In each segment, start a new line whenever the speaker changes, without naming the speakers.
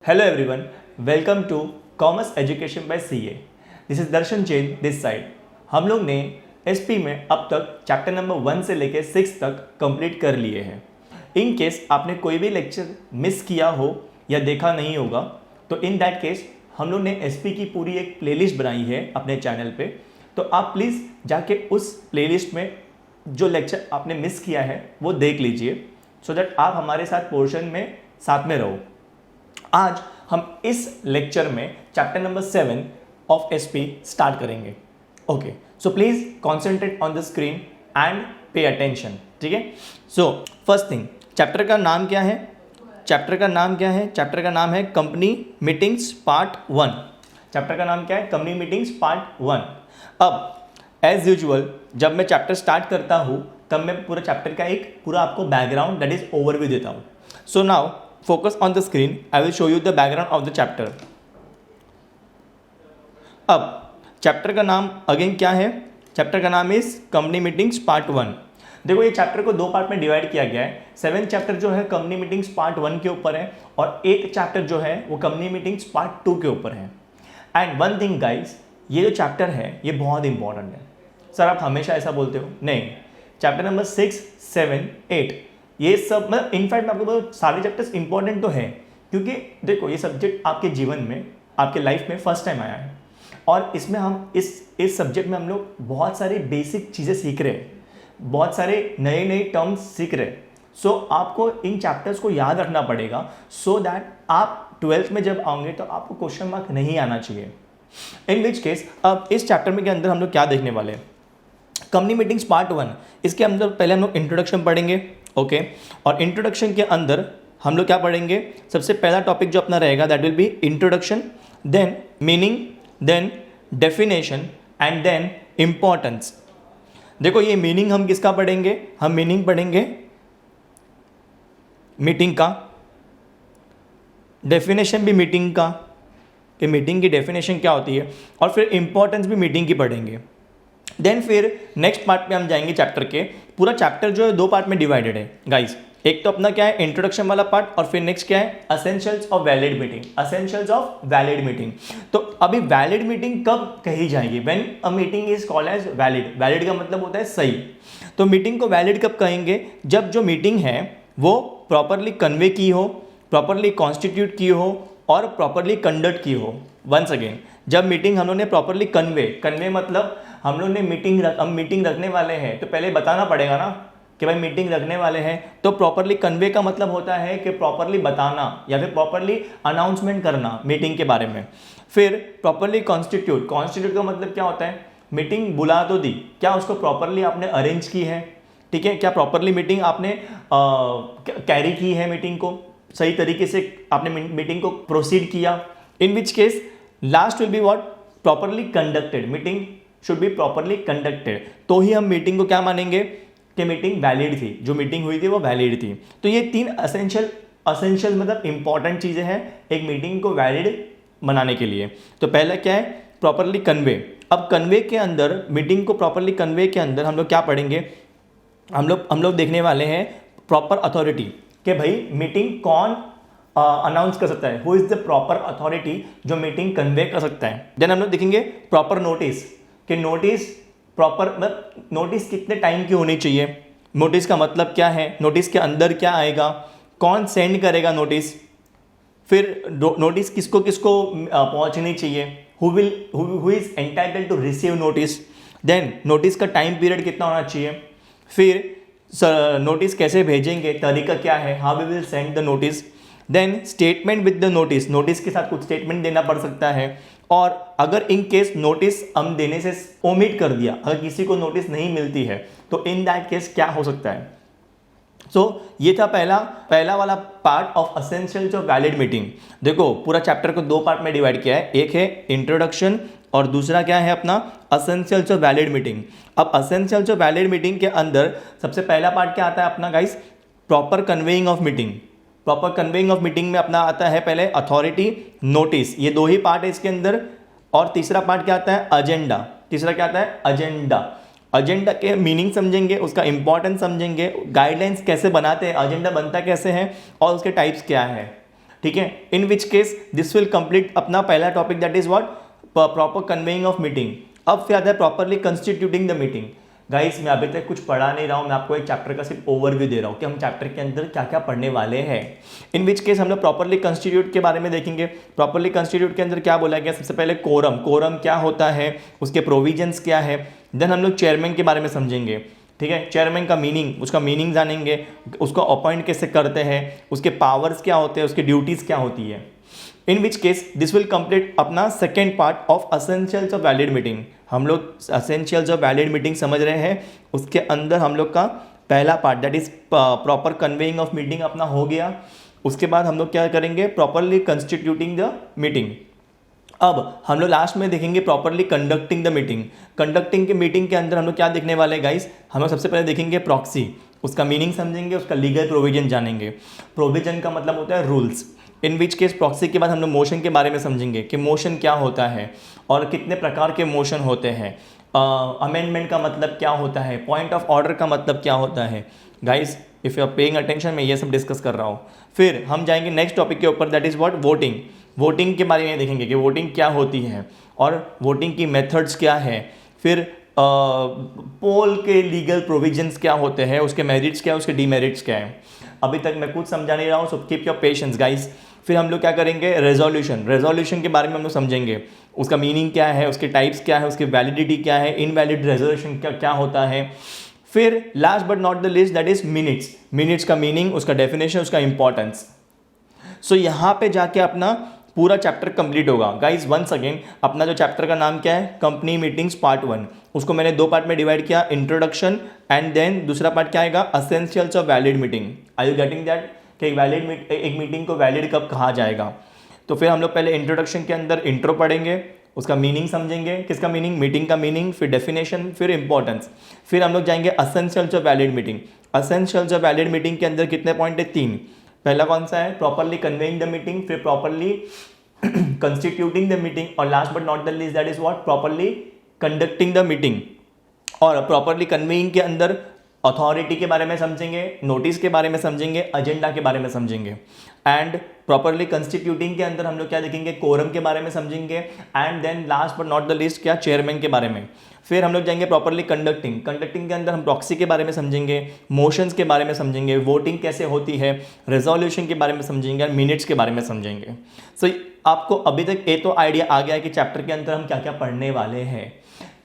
Hello everyone, welcome to Commerce Education by CA. This is Darshan Jain this side. हम लोग ने SP में अब तक चैप्टर नंबर 1 से लेकर 6 तक कंप्लीट कर लिए हैं. इन केस आपने कोई भी लेक्चर मिस किया हो या देखा नहीं होगा तो इन दैट केस हम लोग ने एसपी की पूरी एक प्लेलिस्ट बनाई है अपने चैनल पे. तो आप प्लीज़ जाके उस प्लेलिस्ट में जो लेक्चर आपने मिस किया है वो देख लीजिए सो दैट आप हमारे साथ पोर्शन में साथ में रहो. आज हम इस लेक्चर में chapter number 7 of SP start करेंगे. Okay, so please concentrate on the screen and pay attention. ठीक है. सो फर्स्ट थिंग, चैप्टर का नाम क्या है? चैप्टर का नाम है कंपनी मीटिंग्स पार्ट 1. चैप्टर का नाम क्या है? Company meetings part 1. अब एज यूजुअल जब मैं चैप्टर स्टार्ट करता हूँ तब मैं पूरा चैप्टर का एक पूरा आपको बैकग्राउंड दैट इज ओवरव्यू देता हूँ. So now focus on the screen. I will show you the background of the chapter. अब चैप्टर का नाम अगेन क्या है? चैप्टर का नाम इज कंपनी मीटिंग्स पार्ट 1. देखो ये चैप्टर को 2 पार्ट में डिवाइड किया गया है. 7th चैप्टर जो है कंपनी मीटिंग्स पार्ट 1 के ऊपर है और 8th चैप्टर जो है वो कंपनी मीटिंग्स पार्ट 2 के ऊपर है. एंड वन थिंग गाइज, ये जो चैप्टर है ये बहुत इंपॉर्टेंट है. सर आप हमेशा ऐसा बोलते हो. नहीं, चैप्टर नंबर 6, 7, 8 ये सब मतलब इनफैक्ट मैं आपको बोलूँ सारे चैप्टर्स इंपॉर्टेंट तो है क्योंकि देखो ये सब्जेक्ट आपके जीवन में आपके लाइफ में फर्स्ट टाइम आया है और इसमें हम इस सब्जेक्ट में हम लोग बहुत सारी बेसिक चीज़ें सीख रहे हैं, बहुत सारे नए टर्म्स सीख रहे हैं. सो आपको इन चैप्टर्स को याद रखना पड़ेगा सो दैट आप 12th में जब आओगे तो आपको क्वेश्चन मार्क नहीं आना चाहिए. इन विच केस अब इस चैप्टर में के अंदर हम लोग क्या देखने वाले हैं? Company meetings part 1. इसके अंदर पहले हम लोग इंट्रोडक्शन पढ़ेंगे. ओके, और इंट्रोडक्शन के अंदर हम लोग क्या पढ़ेंगे? सबसे पहला टॉपिक जो अपना रहेगा that will be introduction, then meaning, then definition and then importance. देखो ये मीनिंग हम किसका पढ़ेंगे? हम मीनिंग पढ़ेंगे मीटिंग का, डेफिनेशन भी मीटिंग का कि मीटिंग की डेफिनेशन क्या होती है, और फिर इंपॉर्टेंस भी मीटिंग की पढ़ेंगे. देन फिर नेक्स्ट पार्ट पे हम जाएंगे चैप्टर के. पूरा चैप्टर जो है 2 पार्ट में डिवाइडेड है गाइस. एक तो अपना क्या है इंट्रोडक्शन वाला पार्ट और फिर नेक्स्ट क्या है essentials of valid meeting. Essentials of valid meeting. तो अभी वैलिड मीटिंग कब कही जाएगी? When a meeting is called as valid. Valid का मतलब होता है सही. तो मीटिंग को वैलिड कब कहेंगे? जब जो मीटिंग है वो प्रॉपरली कन्वे की हो, प्रॉपरली कॉन्स्टिट्यूट की हो और प्रॉपरली कंडक्ट की हो. वंस अगेन, जब मीटिंग हम लोग ने प्रॉपरली कन्वे मतलब हम लोग ने मीटिंग रखने वाले हैं तो पहले बताना पड़ेगा ना कि भाई मीटिंग रखने वाले हैं. तो प्रॉपरली कन्वे का मतलब होता है कि प्रॉपरली बताना या फिर प्रॉपरली अनाउंसमेंट करना मीटिंग के बारे में. फिर प्रॉपरली कॉन्स्टिट्यूट का मतलब क्या होता है? मीटिंग बुला तो दी, क्या उसको प्रॉपरली आपने अरेंज की है? ठीक है, क्या प्रॉपरली मीटिंग आपने कैरी की है? मीटिंग को सही तरीके से आपने मीटिंग को प्रोसीड किया. In which case last will be what? Properly conducted. Meeting should be properly conducted. तो ही हम मीटिंग को क्या मानेंगे कि मीटिंग वैलिड थी, जो मीटिंग हुई थी वो वैलिड थी. तो ये 3 असेंशियल मतलब इंपॉर्टेंट चीज़ें हैं एक मीटिंग को वैलिड बनाने के लिए. तो पहला क्या है? Properly convey. अब कन्वे के अंदर, मीटिंग को प्रॉपरली कन्वे के अंदर हम लोग क्या पढ़ेंगे? हम लोग देखने वाले हैं प्रॉपर अथॉरिटी कि भाई मीटिंग कौन अनाउंस कर सकता है, who is the proper authority जो मीटिंग कन्वे कर सकता है. देन हम लोग देखेंगे प्रॉपर नोटिस कि नोटिस प्रॉपर मतलब नोटिस कितने टाइम की होनी चाहिए, नोटिस का मतलब क्या है, नोटिस के अंदर क्या आएगा, कौन सेंड करेगा नोटिस, फिर नोटिस किसको किसको पहुंचनी चाहिए, who is entitled to receive notice. Then notice का टाइम पीरियड कितना होना चाहिए, फिर नोटिस कैसे भेजेंगे, तरीका क्या है, how we will send the notice. Then statement with the notice, notice के साथ कुछ स्टेटमेंट देना पड़ सकता है. और अगर इन केस नोटिस हम देने से ओमिट कर दिया, अगर किसी को नोटिस नहीं मिलती है तो इन दैट केस क्या हो सकता है. सो ये था पहला वाला part of essentials of valid meeting. देखो पूरा चैप्टर को 2 पार्ट में डिवाइड किया है. एक है इंट्रोडक्शन और दूसरा क्या है अपना एसेंशियल्स ऑफ वैलिड मीटिंग. अब एसेंशियल्स ऑफ वैलिड मीटिंग के अंदर सबसे पहला पार्ट क्या आता है अपना guys? Proper conveying of meeting. Proper conveying of meeting में अपना आता है पहले अथॉरिटी, नोटिस. ये 2 ही पार्ट है इसके अंदर. और तीसरा पार्ट क्या आता है? एजेंडा. तीसरा क्या आता है? एजेंडा. एजेंडा के मीनिंग समझेंगे, उसका इंपॉर्टेंस समझेंगे, गाइडलाइंस कैसे बनाते हैं, एजेंडा बनता कैसे है और उसके टाइप्स क्या है. ठीक है, in which case this will complete अपना पहला topic, that is what, proper conveying of meeting. अब फिर आता है properly constituting the meeting. Guys मैं अभी तक कुछ पढ़ा नहीं रहा हूँ, मैं आपको एक चैप्टर का सिर्फ ओवरव्यू दे रहा हूँ कि हम चैप्टर के अंदर क्या क्या पढ़ने वाले हैं। इन विच केस हम लोग प्रॉपरली कंस्टिट्यूट के बारे में देखेंगे। प्रॉपरली कंस्टिट्यूट के अंदर क्या बोला गया, सबसे पहले कोरम, कोरम क्या होता है, उसके प्रोविजंस क्या है। देन हम लोग चेयरमैन के बारे में समझेंगे, ठीक है, चेयरमैन का मीनिंग, उसका मीनिंग जानेंगे, उसको अपॉइंट कैसे करते हैं, उसके पावर्स क्या होते हैं, उसकी ड्यूटीज़ क्या होती है। In which case this will complete अपना second part of essentials of valid meeting. हम लोग असेंशियल्स ऑफ वैलिड मीटिंग समझ रहे हैं, उसके अंदर हम लोग का पहला part that is proper conveying of meeting अपना हो गया। उसके बाद हम लोग क्या करेंगे, प्रॉपरली कंस्टिट्यूटिंग द मीटिंग। अब हम लोग लास्ट में देखेंगे properly conducting the meeting. Conducting के मीटिंग के अंदर हम लोग क्या देखने वाले हैं गाइस, हम लोग सबसे पहले देखेंगे प्रॉक्सी, उसका मीनिंग समझेंगे, उसका लीगल प्रोविजन जानेंगे। प्रोविजन का मतलब होता है rules. In which case proxy के बाद हम लोग मोशन के बारे में समझेंगे कि मोशन क्या होता है और कितने प्रकार के मोशन होते हैं। अमेंडमेंट का मतलब क्या होता है, पॉइंट ऑफ ऑर्डर का मतलब क्या होता है। Guys if you are paying attention, मैं ये सब डिस्कस कर रहा हूँ। फिर हम जाएंगे नेक्स्ट टॉपिक के ऊपर, that is what, voting. Voting के बारे में देखेंगे कि वोटिंग क्या होती है और वोटिंग की मेथड्स क्या है। फिर पोल के लीगल प्रोविजंस क्या होते हैं, उसके मेरिट्स क्या है, उसके डीमेरिट्स क्या है। अभी तक मैं कुछ समझा नहीं रहा हूँ, so keep your patience guys. फिर हम लोग क्या करेंगे, रेजोल्यूशन, रेजोल्यूशन के बारे में हम लोग समझेंगे, उसका मीनिंग क्या है, उसके टाइप्स क्या है, उसकी वैलिडिटी क्या है, इनवैलिड रेजोल्यूशन क्या होता है। फिर last but not the list, that is minutes. Minutes का मीनिंग, उसका डेफिनेशन, उसका इंपॉर्टेंस। सो यहाँ पे जाके अपना पूरा चैप्टर कंप्लीट होगा। गाइज वंस अगेन, अपना जो चैप्टर का नाम क्या है, कंपनी मीटिंग्स पार्ट 1, उसको मैंने 2 पार्ट में डिवाइड किया, इंट्रोडक्शन एंड देन दूसरा पार्ट क्या आएगा, essentials of valid meeting. Are you getting that, कि एक मीटिंग को वैलिड कब कहा जाएगा। तो फिर हम लोग पहले इंट्रोडक्शन के अंदर इंट्रो पढ़ेंगे, उसका मीनिंग समझेंगे, किसका मीनिंग, मीटिंग का मीनिंग, फिर डेफिनेशन, फिर इंपॉर्टेंस। फिर हम लोग जाएंगे essentials of valid meeting. Essentials of valid meeting के अंदर कितने पॉइंट है, 3। पहला कौन सा है, प्रॉपरली कन्वेइंग द मीटिंग, फिर प्रॉपरली कंस्टिट्यूटिंग द मीटिंग, और last but not the least that is what, properly conducting the meeting. और प्रॉपरली कन्वेइंग के अंदर अथॉरिटी के बारे में समझेंगे, नोटिस के बारे में समझेंगे, एजेंडा के बारे में समझेंगे। एंड प्रॉपरली कंस्टिट्यूटिंग के अंदर हम लोग क्या देखेंगे, कोरम के बारे में समझेंगे। And then last but not the least क्या, चेयरमैन के बारे में। फिर हम लोग जाएंगे प्रॉपरली कंडक्टिंग। कंडक्टिंग के अंदर हम प्रॉक्सी के बारे में समझेंगे, मोशंस के बारे में समझेंगे, वोटिंग कैसे होती है, रेजोल्यूशन के बारे में समझेंगे, और मिनट्स के बारे में समझेंगे। सो आपको अभी तक ये तो आइडिया आ गया है कि चैप्टर के अंदर हम क्या क्या पढ़ने वाले हैं।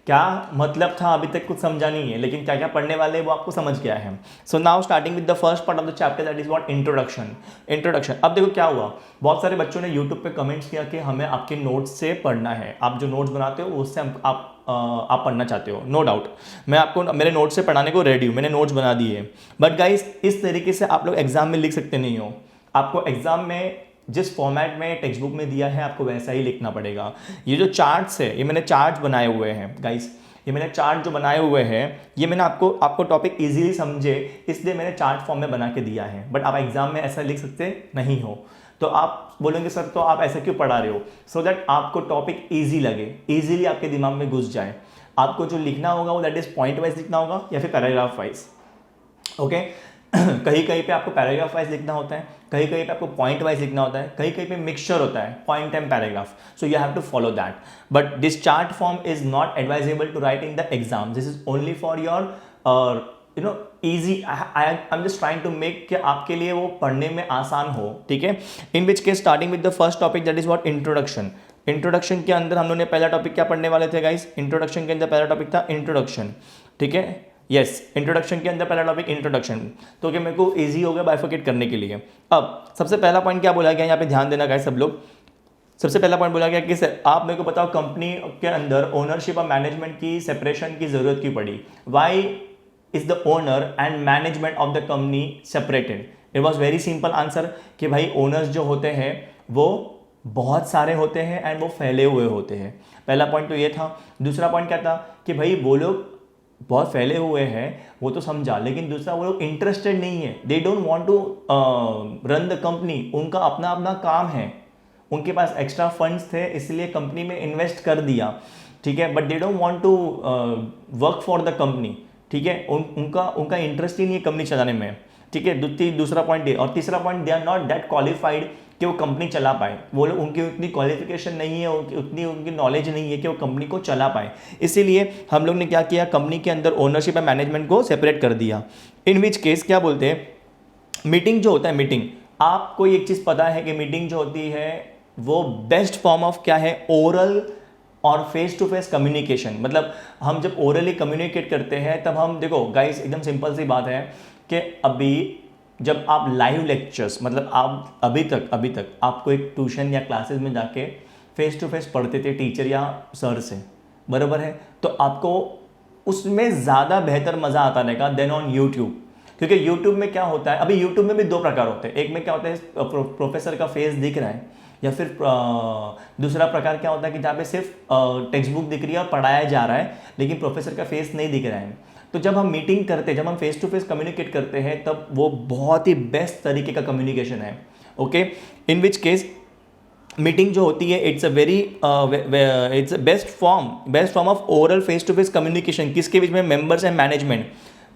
क्या मतलब था अभी तक कुछ समझा नहीं है, लेकिन क्या क्या पढ़ने वाले हैं वो आपको समझ गया है। So now starting with the first part of the chapter, that is what, introduction. Introduction. अब देखो क्या हुआ, बहुत सारे बच्चों ने यूट्यूब पे कमेंट्स किया कि हमें आपके नोट्स से पढ़ना है, आप जो नोट्स बनाते हो उससे आप पढ़ना चाहते हो। नो डाउट, मैं आपको मेरे नोट्स से पढ़ाने को रेडी हूँ, मैंने नोट्स बना दिए। बट गाइस इस तरीके से आप लोग एग्जाम में लिख सकते नहीं हो। आपको एग्जाम में जिस फॉर्मेट में टेक्स्ट बुक में दिया है आपको वैसा ही लिखना पड़ेगा। ये जो चार्ट्स है, ये मैंने चार्ट्स बनाए हुए हैं गाइस, ये मैंने चार्ट जो बनाए हुए हैं, ये मैंने आपको टॉपिक इजीली समझे इसलिए मैंने चार्ट फॉर्म में बना के दिया है। बट आप एग्जाम में ऐसा लिख सकते नहीं हो। तो आप बोलेंगे सर तो आप ऐसा क्यों पढ़ा रहे हो, सो दैट आपको टॉपिक ईजी लगे, ईजिली आपके दिमाग में घुस जाए। आपको जो लिखना होगा वो दैट इज पॉइंट वाइज लिखना होगा या फिर पैराग्राफ वाइज। ओके कहीं कहीं पे आपको पैराग्राफ वाइज लिखना होता है, कहीं कहीं पे आपको पॉइंट वाइज लिखना होता है, कहीं कहीं पे मिक्सचर होता है, point and paragraph. So you have to follow that. But this chart form is not advisable to write in the exam, this is only for your easy. I am just trying to make कि आपके लिए वो पढ़ने में आसान हो, ठीक है। In which case starting with the first topic that is what, introduction. Introduction के अंदर हम लोगों ने पहला टॉपिक क्या पढ़ने वाले थे गाइस, इंट्रोडक्शन के अंदर पहला टॉपिक था इंट्रोडक्शन, ठीक है। यस, इंट्रोडक्शन के अंदर पहला टॉपिक इंट्रोडक्शन, तो कि मेरे को इजी हो गया बाइफरकेट करने के लिए। अब सबसे पहला पॉइंट क्या बोला गया, यहाँ पे ध्यान देना गाइस सब लोग। सबसे पहला पॉइंट बोला गया कि आप मेरे को बताओ कंपनी के अंदर ओनरशिप और मैनेजमेंट की सेपरेशन की जरूरत क्यों पड़ी। Why is the owner and management of the company separated. It was very simple answer कि भाई ओनर्स जो होते हैं वो बहुत सारे होते हैं एंड वो फैले हुए होते हैं। पहला पॉइंट तो ये था। दूसरा पॉइंट क्या था कि भाई वो लोग बहुत फैले हुए हैं, वो तो समझा, लेकिन दूसरा वो लोग इंटरेस्टेड नहीं है, they don't want to run the company. उनका अपना अपना काम है, उनके पास एक्स्ट्रा फंड्स थे इसलिए कंपनी में इन्वेस्ट कर दिया, ठीक है। But they don't want to work for the company, ठीक है। उनका इंटरेस्ट ही नहीं है कंपनी चलाने में, ठीक है। दूसरा पॉइंट, और तीसरा point, they are not that qualified कि वो कंपनी चला पाए, वो लोग उनकी उतनी क्वालिफिकेशन नहीं है, उतनी उनकी नॉलेज नहीं है कि वो कंपनी को चला पाए। इसीलिए हम लोग ने क्या किया, कंपनी के अंदर ओनरशिप एंड मैनेजमेंट को सेपरेट कर दिया। इन विच केस क्या बोलते हैं, मीटिंग जो होता है, मीटिंग, आपको एक चीज़ पता है कि मीटिंग जो होती है वो बेस्ट फॉर्म ऑफ क्या है, ओरल और फेस टू फेस कम्युनिकेशन। मतलब हम जब ओरली कम्युनिकेट करते हैं तब हम, देखो गाइस एकदम सिंपल सी बात है कि अभी जब आप लाइव लेक्चर्स, मतलब आप अभी तक आपको एक ट्यूशन या क्लासेस में जाके फेस टू फेस पढ़ते थे टीचर या सर से, बराबर है, तो आपको उसमें ज़्यादा बेहतर मज़ा आता रहेगा देन ऑन यूट्यूब। क्योंकि यूट्यूब में क्या होता है, अभी यूट्यूब में भी दो प्रकार होते हैं, एक में क्या होता है प्रोफेसर का फेस दिख रहा है, या फिर दूसरा प्रकार क्या होता है कि जहाँ पे सिर्फ टेक्स्ट बुक दिख रही है और पढ़ाया जा रहा है लेकिन प्रोफेसर का फेस नहीं दिख रहा है। तो जब हम मीटिंग करते हैं, जब हम फेस टू फेस कम्युनिकेट करते हैं, तब वो बहुत ही बेस्ट तरीके का कम्युनिकेशन है। Okay, in which case meeting जो होती है it's a best form of oral face to face communication. किसके बीच में, मेंबर्स एंड मैनेजमेंट,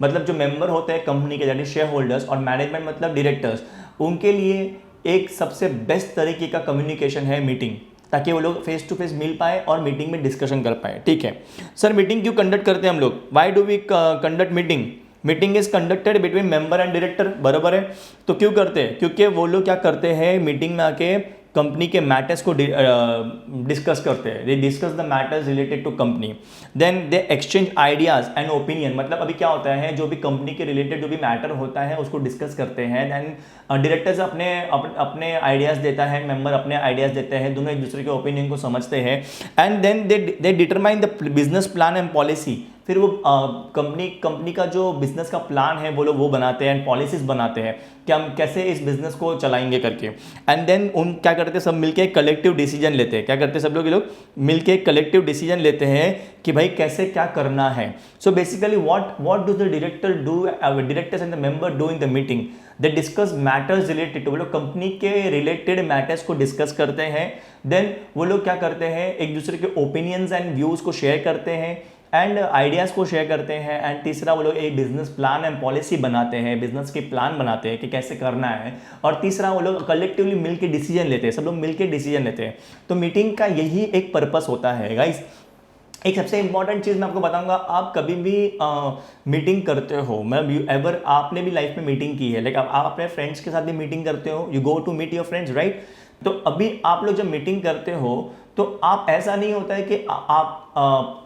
मतलब जो मेंबर होते हैं कंपनी के, यानी शेयर होल्डर्स, और मैनेजमेंट मतलब डायरेक्टर्स, उनके लिए एक सबसे बेस्ट तरीके का कम्युनिकेशन है मीटिंग, ताकि वो लोग फेस टू फेस मिल पाए और मीटिंग में डिस्कशन कर पाए। ठीक है सर, मीटिंग क्यों कंडक्ट करते हैं हम लोग, why do we conduct meeting, meeting is conducted between member and director, बराबर है। तो क्यों करते हैं, क्योंकि वो लोग क्या करते हैं, मीटिंग में आके कंपनी के मैटर्स को डिस्कस करते हैं, they discuss the matters related to company, then they exchange ideas and opinion. मतलब अभी क्या होता है, जो भी कंपनी के रिलेटेड जो भी मैटर होता है उसको डिस्कस करते हैं, देन डायरेक्टर्स अपने आइडियाज देता है, मेंबर अपने आइडियाज देते हैं, दोनों एक दूसरे के ओपिनियन को समझते हैं, and then they determine the business plan and policy. फिर वो कंपनी का जो बिजनेस का प्लान है वो लोग वो बनाते हैं, पॉलिसीज बनाते हैं कि हम कैसे इस बिजनेस को चलाएंगे करके, एंड देन उन क्या करते हैं, सब मिलके कलेक्टिव डिसीजन लेते हैं। क्या करते हैं, सब लोग मिलके कलेक्टिव डिसीजन लेते हैं कि भाई कैसे क्या करना है। So basically what do the directors and the member do in the meeting, they discuss matters related to, वो लोग कंपनी के रिलेटेड मैटर्स को डिस्कस करते हैं, देन वो लोग क्या करते हैं, एक दूसरे के ओपिनियंस एंड व्यूज को शेयर करते हैं एंड आइडियाज़ को शेयर करते हैं, एंड तीसरा वो लोग एक बिजनेस प्लान एंड पॉलिसी बनाते हैं, बिजनेस के प्लान बनाते हैं कि कैसे करना है, और तीसरा वो लोग कलेक्टिवली मिलके डिसीजन लेते हैं, सब लोग मिलके डिसीजन लेते हैं। तो मीटिंग का यही एक पर्पस होता है गाइस। एक सबसे इंपॉर्टेंट चीज़ मैं आपको बताऊंगा, आप कभी भी मीटिंग करते हो, मतलब एवर आपने भी लाइफ में मीटिंग की है, लाइक आप अपने फ्रेंड्स के साथ भी मीटिंग करते हो, you go to meet your friends, right. तो अभी आप लोग जब मीटिंग करते हो तो आप, ऐसा नहीं होता है कि आप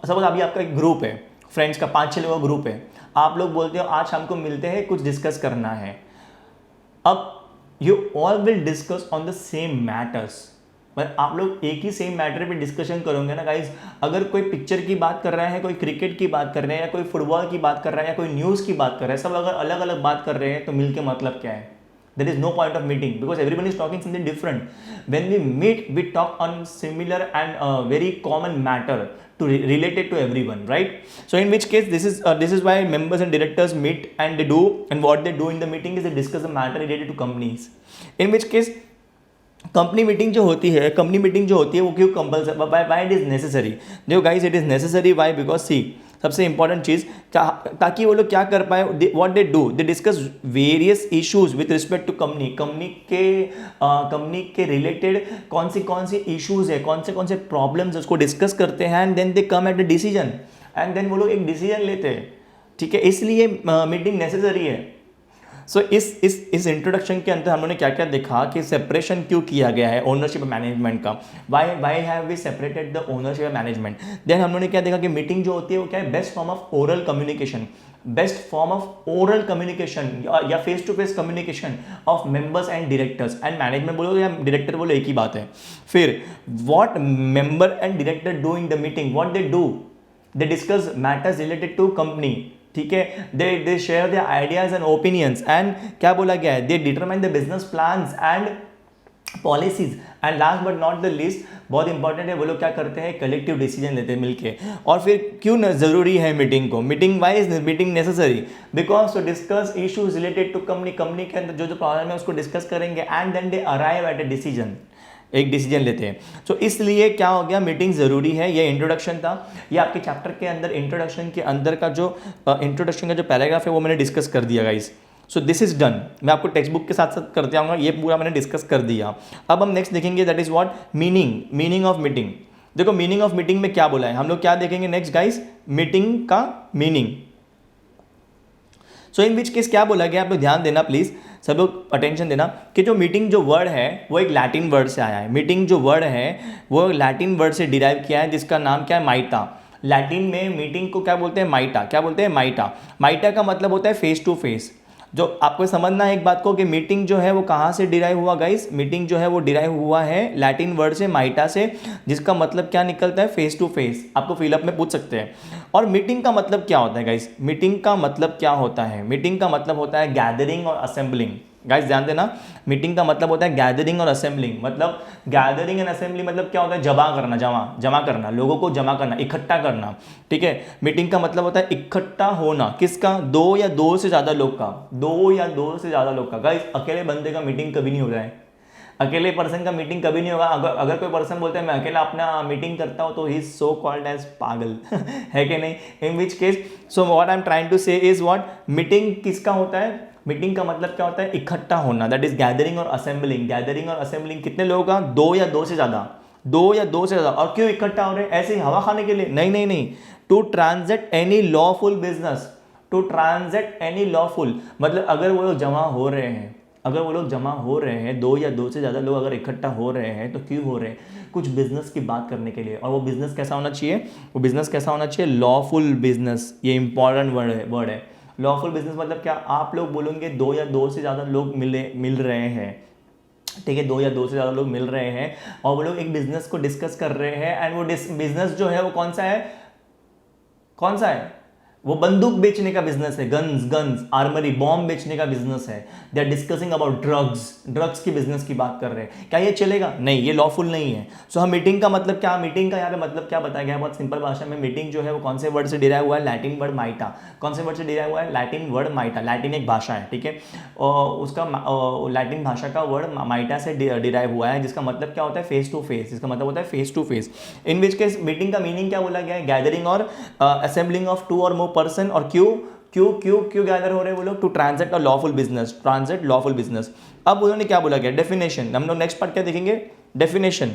सपोज अभी आपका एक ग्रुप है फ्रेंड्स का, 5-6 लोगों का ग्रुप है, आप लोग बोलते हो आज शाम को मिलते हैं, कुछ डिस्कस करना है। अब you all will discuss on the same matters, मतलब आप लोग एक ही सेम मैटर पे डिस्कशन करोगे ना गाइज। अगर कोई पिक्चर की बात कर रहा है, कोई क्रिकेट की बात कर रहे हैं, या कोई फुटबॉल की बात कर रहा है, या कोई न्यूज़ की बात कर रहा है, सब अगर अलग अलग बात कर रहे हैं तो मिलके मतलब क्या है, there is no point of meeting because everyone is talking something different. When we meet, we talk on similar and very common matter to relate it to everyone, right? So in which case this is why members and directors meet, and they do, and what they do in the meeting is they discuss the matter related to companies. In which case company meeting जो होती है वो क्यों compulsory, why it is necessary. देखो guys, it is necessary why, because see सबसे important चीज़, ताकि वो लोग क्या कर पाए, what they do, they discuss various issues with respect to company के रिलेटेड कौन सी इश्यूज है, कौन से प्रॉब्लम्स, उसको डिस्कस करते हैं, and then they come at the decision, एंड देन वो लोग एक डिसीजन लेते हैं। ठीक है, इसलिए मीटिंग नेसेसरी है। सो इस इंट्रोडक्शन के अंदर हम लोगों ने क्या क्या देखा कि सेपरेशन क्यों किया गया है ओनरशिप मैनेजमेंट का, why have we separated the ownership management. Then हम लोगों ने क्या देखा कि मीटिंग जो होती है वो क्या है, best form of oral communication या face to face communication of members and directors, and management बोलो या डायरेक्टर बोलो एक ही बात है। फिर what member and director do in the meeting, what they do, they discuss matters related to company. ठीक है, they share their ideas and opinions, and क्या बोला गया है, they determine the business plans and policies, and last but not the least, बहुत important है, वो लोग क्या करते हैं, कलेक्टिव डिसीजन लेते हैं मिलके। और फिर क्यों जरूरी है मीटिंग को, meeting why is meeting necessary, because to discuss issues related to company के अंदर जो प्रॉब्लम है उसको डिस्कस करेंगे, and then they arrive at a decision, एक डिसीजन लेते हैं। तो इसलिए क्या हो गया, मीटिंग ज़रूरी है। ये इंट्रोडक्शन था, ये आपके चैप्टर के अंदर इंट्रोडक्शन के अंदर का जो इंट्रोडक्शन का जो पैराग्राफ है वो मैंने डिस्कस कर दिया guys. So this is done. मैं आपको टेक्स्ट बुक के साथ साथ करते आऊँगा, ये पूरा मैंने डिस्कस कर दिया। अब हम नेक्स्ट देखेंगे that is what meaning of meeting. देखो मीनिंग ऑफ मीटिंग में क्या बोला है, हम लोग क्या देखेंगे नेक्स्ट गाइस, मीटिंग का meaning. So in which case क्या बोला गया, आप लोग ध्यान देना प्लीज, सब लोग अटेंशन देना कि जो मीटिंग जो वर्ड है वो एक लैटिन वर्ड से आया है। मीटिंग जो वर्ड है वो लैटिन वर्ड से डिराइव किया है जिसका नाम क्या है, माइटा। लैटिन में मीटिंग को क्या बोलते हैं, माइटा। क्या बोलते हैं, माइटा। माइटा का मतलब होता है फेस टू फेस। जो आपको समझना है एक बात को कि मीटिंग जो है वो कहाँ से डिराइव हुआ गाइस, मीटिंग जो है वो डिराइव हुआ है लैटिन वर्ड से माइटा से, जिसका मतलब क्या निकलता है, फेस टू फेस। आपको फिलअप में पूछ सकते हैं। और मीटिंग का मतलब क्या होता है गाइस, मीटिंग का मतलब क्या होता है, मीटिंग का मतलब होता है गैदरिंग और असेंबलिंग। गाइस ध्यान देना, मीटिंग का मतलब होता है गैदरिंग और असेंबलिंग। मतलब गैदरिंग एंड असेंबली मतलब क्या होता है, जमा करना, जमा करना, लोगों को जमा करना, इकट्ठा करना। ठीक है, मीटिंग का मतलब होता है इकट्ठा होना, किसका, दो या दो से ज्यादा लोग का, दो या दो से ज्यादा लोग का। गाइस अकेले बंदे का मीटिंग कभी नहीं हो रहा है, अकेले पर्सन का मीटिंग कभी नहीं होगा। अगर कोई पर्सन बोलता है मैं अकेला अपना मीटिंग करता हूँ तो he is so called as पागल है कि नहीं। In which case so what I am trying to say is what, meeting किसका होता है, मीटिंग का मतलब क्या होता है, इकट्ठा होना, दैट इज गैदरिंग और असेंबलिंग। गैदरिंग और असेंबलिंग कितने लोगों का, दो या दो से ज्यादा, दो या दो से ज्यादा। और क्यों इकट्ठा हो रहे हैं, ऐसे ही हवा खाने के लिए, नहीं नहीं नहीं, to transact any lawful business, to transact any lawful, मतलब अगर वो लोग जमा हो रहे हैं, अगर वो लोग जमा हो रहे हैं, दो या दो से ज़्यादा लोग अगर इकट्ठा हो रहे हैं तो क्यों हो रहे हैं, कुछ बिजनेस की बात करने के लिए। और वो बिजनेस कैसा होना चाहिए, वो बिजनेस कैसा होना चाहिए, लॉफुल बिजनेस। ये इंपॉर्टेंट वर्ड है। लॉफुल बिजनेस मतलब क्या, आप लोग बोलेंगे दो या दो से ज़्यादा लोग मिल रहे हैं, ठीक है, दो या दो से ज़्यादा लोग मिल रहे हैं और वो लोग एक बिजनेस को डिस्कस कर रहे हैं। एंड वो बिजनेस जो है वो कौन सा है, कौन सा है, वो बंदूक बेचने का बिजनेस है, गन्स आर्मरी बॉम्ब बेचने का बिजनेस है। They are discussing about drugs की बिजनेस की बात कर रहे हैं। क्या ये चलेगा, नहीं, ये लॉफुल नहीं है। सो हम मीटिंग का मतलब क्या, मीटिंग का यहाँ पे मतलब क्या बताया गया है, बहुत सिंपल भाषा में। मीटिंग जो है वो कौन से वर्ड से डिराइव हुआ है, लैटिन वर्ड माइटा। कौन से वर्ड से डिराइव हुआ है, लैटिन वर्ड माइटा। लैटिन एक भाषा है, ठीक है, और उसका लैटिन भाषा का वर्ड माइटा से डिराइव हुआ है, जिसका मतलब क्या होता है, फेस टू फेस। इसका मतलब होता है face to face. In which case meeting का मीनिंग क्या बोला गया है, गैदरिंग और असेंबलिंग ऑफ टू और मोर पर्सन। और क्यों गैदर हो रहे हैं वो लोग, to transact a lawful business, transact lawful business. अब उन्होंने क्या बोला गया, डेफिनेशन। हम लोग नेक्स्ट पार्ट क्या देखेंगे, डेफिनेशन।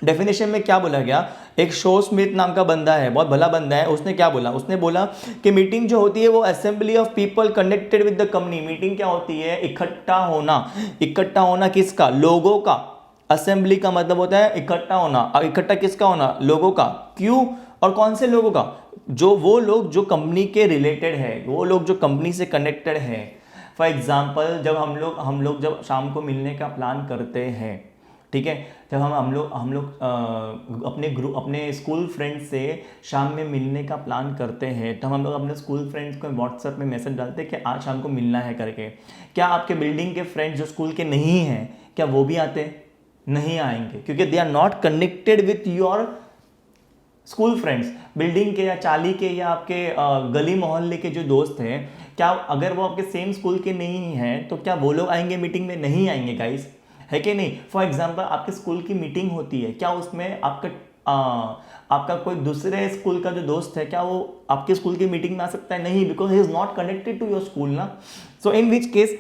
डेफिनेशन में क्या बोला गया, एक शो स्मिथ नाम का बंदा है, बहुत भला बंदा है, उसने क्या बोला, उसने बोला कि मीटिंग जो होती है वो assembly of people connected with the company. Meeting क्या होती है, इकट्ठा होना। इकट्ठा होना किसका, लोगों का। असेंबली का मतलब होता है इकट्ठा होना, और इकट्ठा किसका होना, लोगों का। क्यों और कौन से लोगों का, जो वो लोग जो कंपनी के रिलेटेड है, वो लोग जो कंपनी से कनेक्टेड है। फॉर एग्जाम्पल जब हम लोग जब शाम को मिलने का प्लान करते हैं, ठीक है, जब हम लोग अपने स्कूल फ्रेंड्स से शाम में मिलने का प्लान करते हैं, तो हम लोग अपने स्कूल फ्रेंड्स को व्हाट्सएप में मैसेज डालते हैं कि आज शाम को मिलना है करके। क्या आपके बिल्डिंग के फ्रेंड्स जो स्कूल के नहीं हैं, क्या वो भी आते, नहीं आएंगे, क्योंकि they are not connected with your school friends. Building के या चाली के या आपके गली मोहल्ले के जो दोस्त हैं, क्या अगर वो आपके सेम स्कूल के नहीं हैं तो क्या वो लोग आएंगे मीटिंग में, नहीं आएंगे गाइस, है कि नहीं। फॉर एग्जांपल आपके स्कूल की मीटिंग होती है, क्या उसमें आपका कोई दूसरे स्कूल का जो दोस्त है, क्या वो आपके स्कूल की मीटिंग में आ सकता है, नहीं, because he is not connected to your school ना। So in which case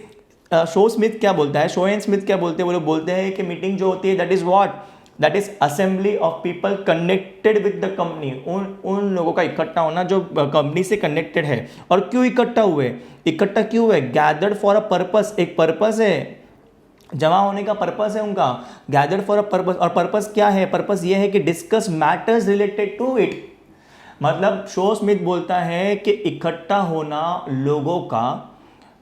Shaw Smith क्या बोलता है, शो एंड स्मिथ क्या बोलते हैं, वो लोग बोलते हैं कि मीटिंग जो होती है that is what, that is assembly of people connected with the company. उन लोगों का इकट्ठा होना जो कंपनी से कनेक्टेड है। और क्यों इकट्ठा हुए, इकट्ठा क्यों हुए, गैदर्ड फॉर अ पर्पस, एक पर्पस है, जमा होने का पर्पस है उनका, गैदर्ड फॉर अ पर्पस। और पर्पस क्या है, पर्पस ये है कि discuss matters related to it. मतलब शो स्मिथ बोलता है कि इकट्ठा होना लोगों का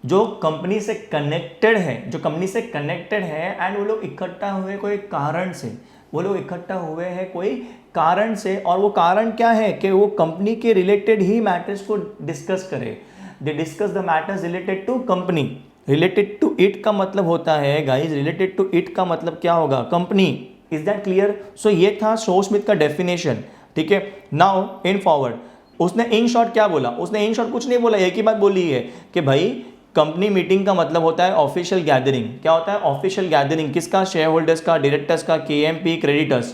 जो कंपनी से कनेक्टेड है, जो कंपनी से कनेक्टेड है, एंड वो लोग इकट्ठा हुए कोई कारण से, वो लोग इकट्ठा हुए हैं कोई कारण से। और वो कारण क्या है कि वो कंपनी के रिलेटेड ही मैटर्स को डिस्कस करे। They discuss the matters related to company. Related to it का मतलब होता है गाइस, रिलेटेड टू इट का मतलब क्या होगा, company. Is that clear. So ये था शो स्मिथ का डेफिनेशन, ठीक है। नाउ इन फॉरवर्ड उसने इन शॉर्ट क्या बोला, उसने इन शॉर्ट कुछ नहीं बोला, एक ही बात बोली है कि भाई कंपनी मीटिंग का मतलब होता है ऑफिशियल गैदरिंग। क्या होता है, ऑफिशियल गैदरिंग, किसका, शेयर होल्डर्स का, डायरेक्टर्स का, KMP creditors.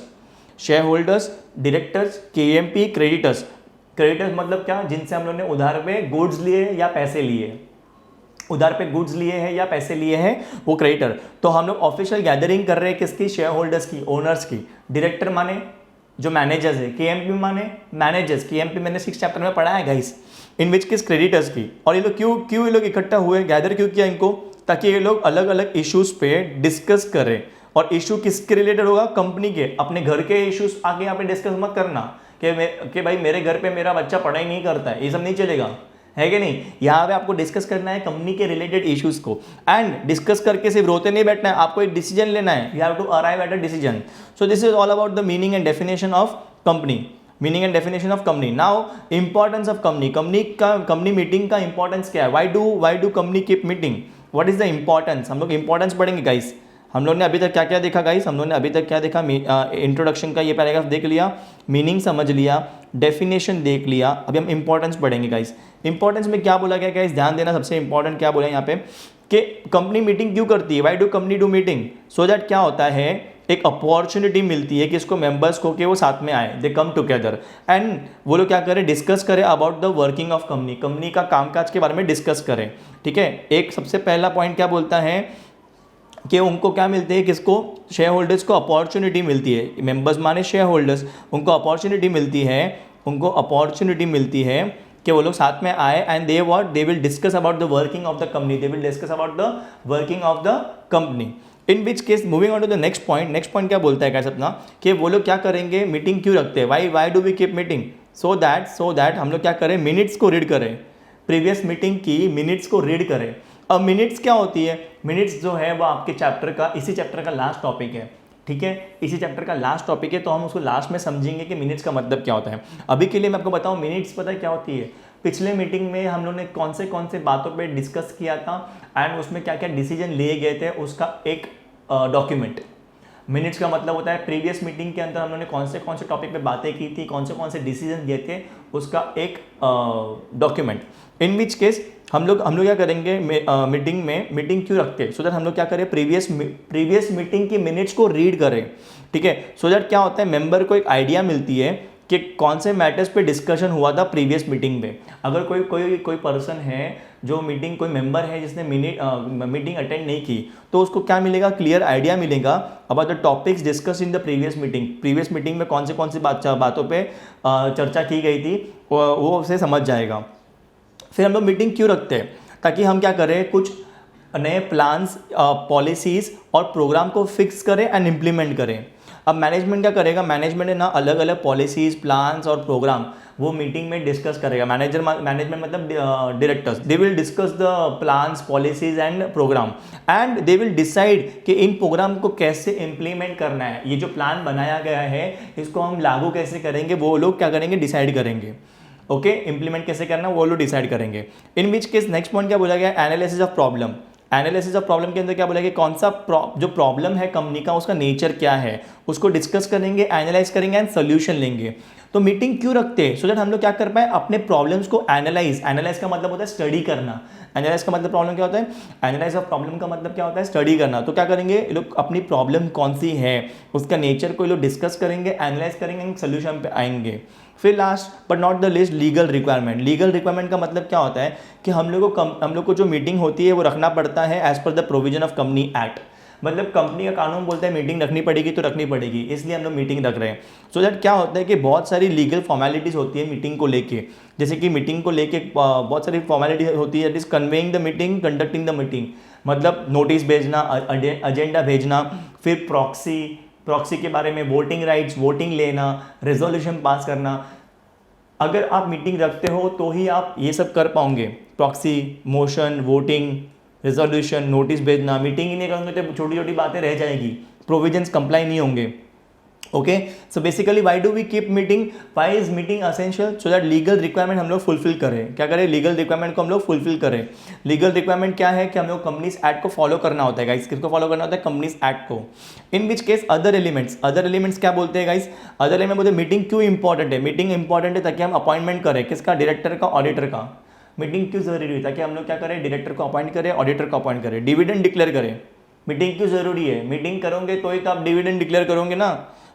Share holders, directors, KMP creditors. Creditors मतलब क्या, जिनसे हम लोग ने उधार पे गुड्स लिए या पैसे लिए, उधार पे गुड्स लिए हैं या पैसे लिए हैं वो क्रेडिटर। तो हम लोग ऑफिशियल गैदरिंग कर रहे हैं किसकी, शेयर होल्डर्स की, ओनर्स की। डायरेक्टर माने जो मैनेजर्स है, केएमपी माने मैनेजर्स, केएमपी मैंने 6 चैप्टर में पढ़ा है गाइस, इन विच किस क्रेडिटर्स की। और ये लोग क्यों ये लोग इकट्ठा हुए, गैदर क्यों किया इनको, ताकि ये लोग अलग अलग इश्यूज पे डिस्कस करें। और इशू किसके रिलेटेड होगा, कंपनी के। अपने घर के इश्यूज आके यहाँ पे डिस्कस मत करना कि भाई मेरे घर पे मेरा बच्चा पढ़ाई नहीं करता है, ये सब नहीं चलेगा, है कि नहीं। यहाँ पे आपको डिस्कस करना है कंपनी के रिलेटेड इश्यूज को, एंड डिस्कस करके सिर्फ रोते नहीं बैठना है, आपको एक डिसीजन लेना है। You have to arrive at a decision. So this is all about the meaning and definition of company, meaning and definition of company. Now importance of company, company meeting का इंपॉर्टेंस क्या है, why do company keep meeting, what is the importance. हम लोग importance पढ़ेंगे guys. हम लोग ने अभी तक क्या क्या देखा गाइस, हम लोग ने अभी तक क्या देखा, इंट्रोडक्शन का ये पैराग्राफ देख लिया, मीनिंग समझ लिया, डेफिनेशन देख लिया। अभी हम इंपॉर्टेंस पढ़ेंगे गाइस। इंपॉर्टेंस में क्या बोला गया गाइस, ध्यान देना, सबसे इंपॉर्टेंट क्या बोला यहाँ पे कि कंपनी मीटिंग क्यों करती है, why do company do meeting, so that क्या होता है, एक अपॉर्चुनिटी मिलती है कि इसको मेंबर्स को कि वो साथ में आए, दे कम टुगेदर एंड वो लोग क्या करें, डिस्कस करें about the working of company, company का कामकाज के बारे में डिस्कस करें। ठीक है, एक सबसे पहला पॉइंट क्या बोलता है कि उनको क्या मिलते हैं, किसको, शेयर होल्डर्स को अपॉर्चुनिटी मिलती है। मेंबर्स माने शेयर होल्डर्स, उनको अपॉर्चुनिटी मिलती है कि वो लोग साथ में आए and they will discuss about the working of the company, they will discuss about the working of the company. In which case moving on to the next point क्या बोलता है गाइस अपना, कि वो लोग क्या करेंगे, मीटिंग क्यों रखते हैं, why do we keep meeting, so that हम लोग क्या करें, मिनट्स को रीड करें, प्रीवियस मीटिंग की मिनट्स को रीड करें। अब मिनट्स क्या होती है, मिनट्स जो है वो आपके चैप्टर का, इसी चैप्टर का लास्ट टॉपिक है। ठीक है, इसी चैप्टर का लास्ट टॉपिक है, तो हम उसको लास्ट में समझेंगे कि मिनट्स का मतलब क्या होता है। अभी के लिए मैं आपको बताऊं, मिनट्स पता है क्या होती है, पिछले मीटिंग में हम लोग ने कौन से बातों पे डिस्कस किया था एंड उसमें क्या क्या डिसीजन लिए गए थे, उसका एक डॉक्यूमेंट। मिनट्स का मतलब होता है प्रीवियस मीटिंग के अंदर हम लोगों ने कौन से टॉपिक पे बातें की थी, कौन से डिसीजन लिए थे, उसका एक डॉक्यूमेंट। इन विच केस हम लोग क्या करेंगे, मीटिंग क्यों रखते हैं, सो दैट हम लोग क्या करें, प्रीवियस मीटिंग की मिनट्स को रीड करें। ठीक है, सो दैट क्या होता है, मेंबर को एक आइडिया मिलती है कि कौन से मैटर्स पे डिस्कशन हुआ था प्रीवियस मीटिंग में। अगर कोई पर्सन है जो कोई मेंबर है जिसने मीटिंग अटेंड नहीं की, तो उसको क्या मिलेगा, क्लियर आइडिया मिलेगा about the topics discuss in the previous meeting में कौन सी बातों पे चर्चा की गई थी, वो उसे समझ जाएगा। फिर हम लोग मीटिंग क्यों रखते हैं, ताकि हम क्या करें, कुछ नए प्लान्स, पॉलिसीज़ और प्रोग्राम को फिक्स करें एंड इम्प्लीमेंट करें। अब मैनेजमेंट क्या करेगा, मैनेजमेंट है ना, अलग अलग पॉलिसीज़, प्लान्स और प्रोग्राम वो मीटिंग में डिस्कस करेगा। मैनेजमेंट मतलब directors, they will discuss the plans, policies and programme and they will decide कि इन प्रोग्राम को कैसे इम्प्लीमेंट करना है, ये जो प्लान बनाया गया है इसको हम लागू कैसे करेंगे, वो लोग क्या करेंगे, डिसाइड करेंगे। ओके, इंप्लीमेंट कैसे करना वो लोग डिसाइड करेंगे। इन विच केस नेक्स्ट पॉइंट क्या बोला गया, analysis of problem. Analysis of problem के अंदर क्या बोला गया, कौन सा जो प्रॉब्लम है कंपनी का, उसका नेचर क्या है, उसको डिस्कस करेंगे, एनालाइज करेंगे एंड सोल्यूशन लेंगे। तो मीटिंग क्यों रखते हैं, सो दैट हम लोग क्या कर पाए, अपने प्रॉब्लम्स को एनालाइज का मतलब होता है स्टडी करना। एनालाइज का मतलब प्रॉब्लम क्या होता है, एनालाइज ऑफ प्रॉब्लम का मतलब क्या होता है, स्टडी करना। तो क्या करेंगे ये लोग, अपनी प्रॉब्लम कौन सी है, उसका नेचर को ये लोग डिस्कस करेंगे, एनालाइज करेंगे, सोल्यूशन पे आएंगे। फिर last but not the list, legal requirement. Legal requirement का मतलब क्या होता है कि हम लोग को जो मीटिंग होती है वो रखना पड़ता है as per the provision of company act. मतलब कंपनी का कानून बोलता है मीटिंग रखनी पड़ेगी तो रखनी पड़ेगी, इसलिए हम लोग मीटिंग रख रहे हैं। सो दैट क्या होता है कि बहुत सारी लीगल फॉर्मेलिटीज़ होती है मीटिंग को लेके, जैसे कि मीटिंग को लेके बहुत सारी फॉर्मेलिटी होती है, that is conveying the meeting, conducting the meeting, मतलब नोटिस भेजना, एजेंडा भेजना, फिर प्रॉक्सी के बारे में, वोटिंग राइट्स, वोटिंग लेना, रेजोल्यूशन पास करना। अगर आप मीटिंग रखते हो तो ही आप ये सब कर पाओगे, proxy, motion, voting, resolution, notice भेजना। मीटिंग ही नहीं करोगे तो छोटी छोटी बातें रह जाएगी, प्रोविजंस कंप्लाई नहीं होंगे। Okay, so basically why do we keep meeting, why is meeting essential, so that legal requirement हम लोग फुलफिल करें। क्या करें, लीगल रिक्वायरमेंट को हम लोग फुलफिल करें। लीगल रिक्वायरमेंट क्या है कि हम लोग कंपनीज एक्ट को फॉलो करना होता है गाइस। किसको फॉलो करना होता है, कंपनीज एक्ट को। इन विच केस अदर एलिमेंट्स क्या बोलते हैं गाइस, अदर एलिमेंट बोलते हैं मीटिंग क्यों इंपॉर्टेंट है। मीटिंग इंपॉर्टेंट है ताकि हम अपॉइंटमेंट करें, किसका, डायरेक्टर का, ऑडिटर का। मीटिंग क्यों जरूरी है, ताकि हम लोग क्या करें, डायरेक्टर को अपॉइंट करें, ऑडिटर को अपॉइंट करें, डिविडेंड डिक्लेयर करें। मीटिंग क्यों जरूरी है, मीटिंग करोगे तो ही तो आप डिविडेंड डिक्लेयर करोगे ना।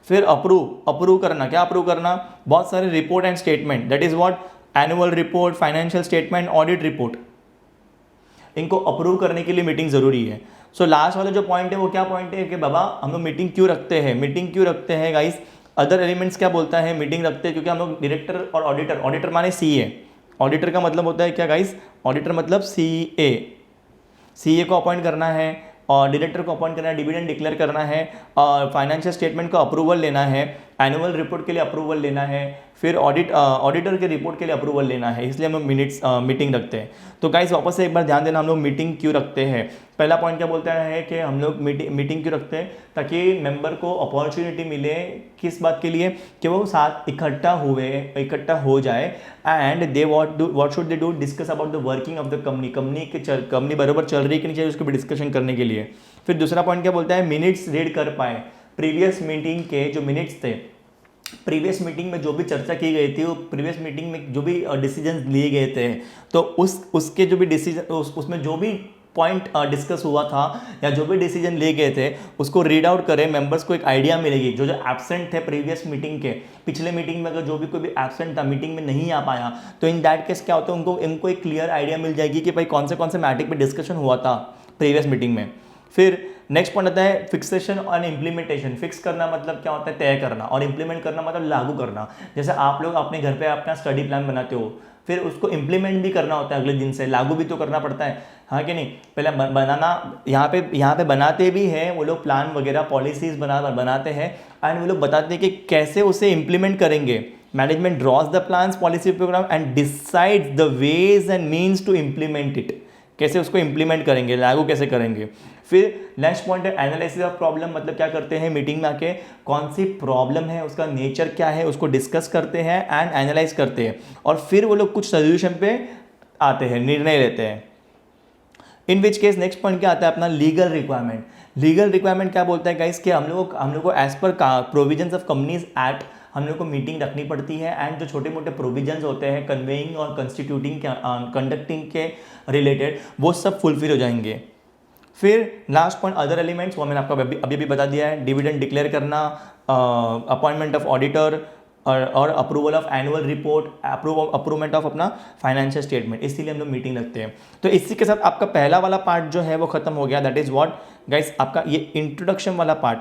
फिर अप्रूव करना, क्या अप्रूव करना, बहुत सारे report and statement, that is what, annual report, financial statement, audit report. इनको अप्रूव करने के लिए मीटिंग ज़रूरी है। सो लास्ट वाला जो पॉइंट है वो क्या पॉइंट है कि बाबा हम लोग मीटिंग क्यों रखते हैं, मीटिंग क्यों रखते हैं गाइस। अदर एलिमेंट्स क्या बोलता है, मीटिंग रखते हैं क्योंकि हम लोग डायरेक्टर और ऑडिटर, ऑडिटर माने सीए, ऑडिटर का मतलब होता है क्या गाइस, ऑडिटर मतलब सीए, सीए को अपॉइंट करना है और डायरेक्टर को अपॉइंट करना है, डिविडेंड डिक्लेयर करना है और फाइनेंशियल स्टेटमेंट का अप्रूवल लेना है, एनुअल रिपोर्ट के लिए अप्रूवल लेना है, फिर ऑडिटर के रिपोर्ट के लिए अप्रूवल लेना है, इसलिए हम लोग मीटिंग रखते हैं। तो गाइस वापस से एक बार ध्यान देना, हम लोग मीटिंग क्यों रखते हैं। पहला पॉइंट क्या बोलता है कि हम लोग मीटिंग क्यों रखते हैं, ताकि मेंबर को अपॉर्चुनिटी मिले किस बात के लिए कि वो साथ इकट्ठा हो जाए and they what should they do, discuss about the working of the company, company बराबर चल रही कि नहीं चाहिए उसको भी डिस्कशन करने के लिए। फिर दूसरा पॉइंट क्या बोलता है, मिनट्स रीड कर पाए, प्रीवियस मीटिंग के जो मिनट्स थे, प्रीवियस मीटिंग में जो भी चर्चा की गई थी, वो प्रीवियस मीटिंग में जो भी डिसीजंस लिए गए थे, तो उसके जो भी डिसीजन उसमें जो भी पॉइंट डिस्कस हुआ था या जो भी डिसीजन लिए गए थे उसको रीड आउट करें, मेंबर्स को एक आइडिया मिलेगी। जो एब्सेंट थे प्रीवियस मीटिंग के, पिछले मीटिंग में अगर जो भी कोई भी एब्सेंट था, मीटिंग में नहीं आ पाया, तो इन दैट केस क्या होता है, उनको एक क्लियर आइडिया मिल जाएगी कि भाई कौन से मैटिक पे डिस्कशन हुआ था प्रीवियस मीटिंग में। फिर नेक्स्ट पॉइंट आता है फिक्सेशन और इम्प्लीमेंटेशन। फिक्स करना मतलब क्या होता है, तय करना, और इम्प्लीमेंट करना मतलब लागू करना। जैसे आप लोग अपने घर पे अपना स्टडी प्लान बनाते हो, फिर उसको इम्प्लीमेंट भी करना होता है अगले दिन से, लागू भी तो करना पड़ता है, हाँ कि नहीं। पहले बनाना, यहाँ पे बनाते भी हैं वो लोग, प्लान वगैरह पॉलिसीज बनाते हैं एंड वो लोग बताते हैं कि कैसे उसे इम्प्लीमेंट करेंगे। Management draws the plans, policy program and decides the ways and means to implement it, कैसे उसको इम्प्लीमेंट करेंगे, लागू कैसे करेंगे। फिर नेक्स्ट पॉइंट है एनालिसिस ऑफ प्रॉब्लम, मतलब क्या करते हैं मीटिंग में आके, कौन सी प्रॉब्लम है, उसका नेचर क्या है, उसको डिस्कस करते हैं एंड एनालाइज करते हैं, और फिर वो लोग कुछ सोल्यूशन पे आते हैं, निर्णय लेते हैं। इन विच केस नेक्स्ट पॉइंट क्या आता है अपना, लीगल रिक्वायरमेंट। लीगल रिक्वायरमेंट क्या बोलता है गाइस कि हम लोग को as per provisions of companies act हम लोग को मीटिंग रखनी पड़ती है एंड जो छोटे मोटे प्रोविजंस होते हैं कन्वेइंग और कंस्टिट्यूटिंग कंडक्टिंग के रिलेटेड, वो सब फुलफिल हो जाएंगे। फिर लास्ट पॉइंट अदर एलिमेंट्स, वो मैंने आपको अभी भी बता दिया है, डिविडेंड डिक्लेयर करना, अपॉइंटमेंट ऑफ ऑडिटर और approval of annual report, approvement of अपना फाइनेंशियल स्टेटमेंट, इसीलिए हम लोग मीटिंग रखते हैं। तो इसी के साथ आपका पहला वाला पार्ट जो है वो खत्म हो गया, दैट इज व्हाट गाइस, आपका ये इंट्रोडक्शन वाला पार्ट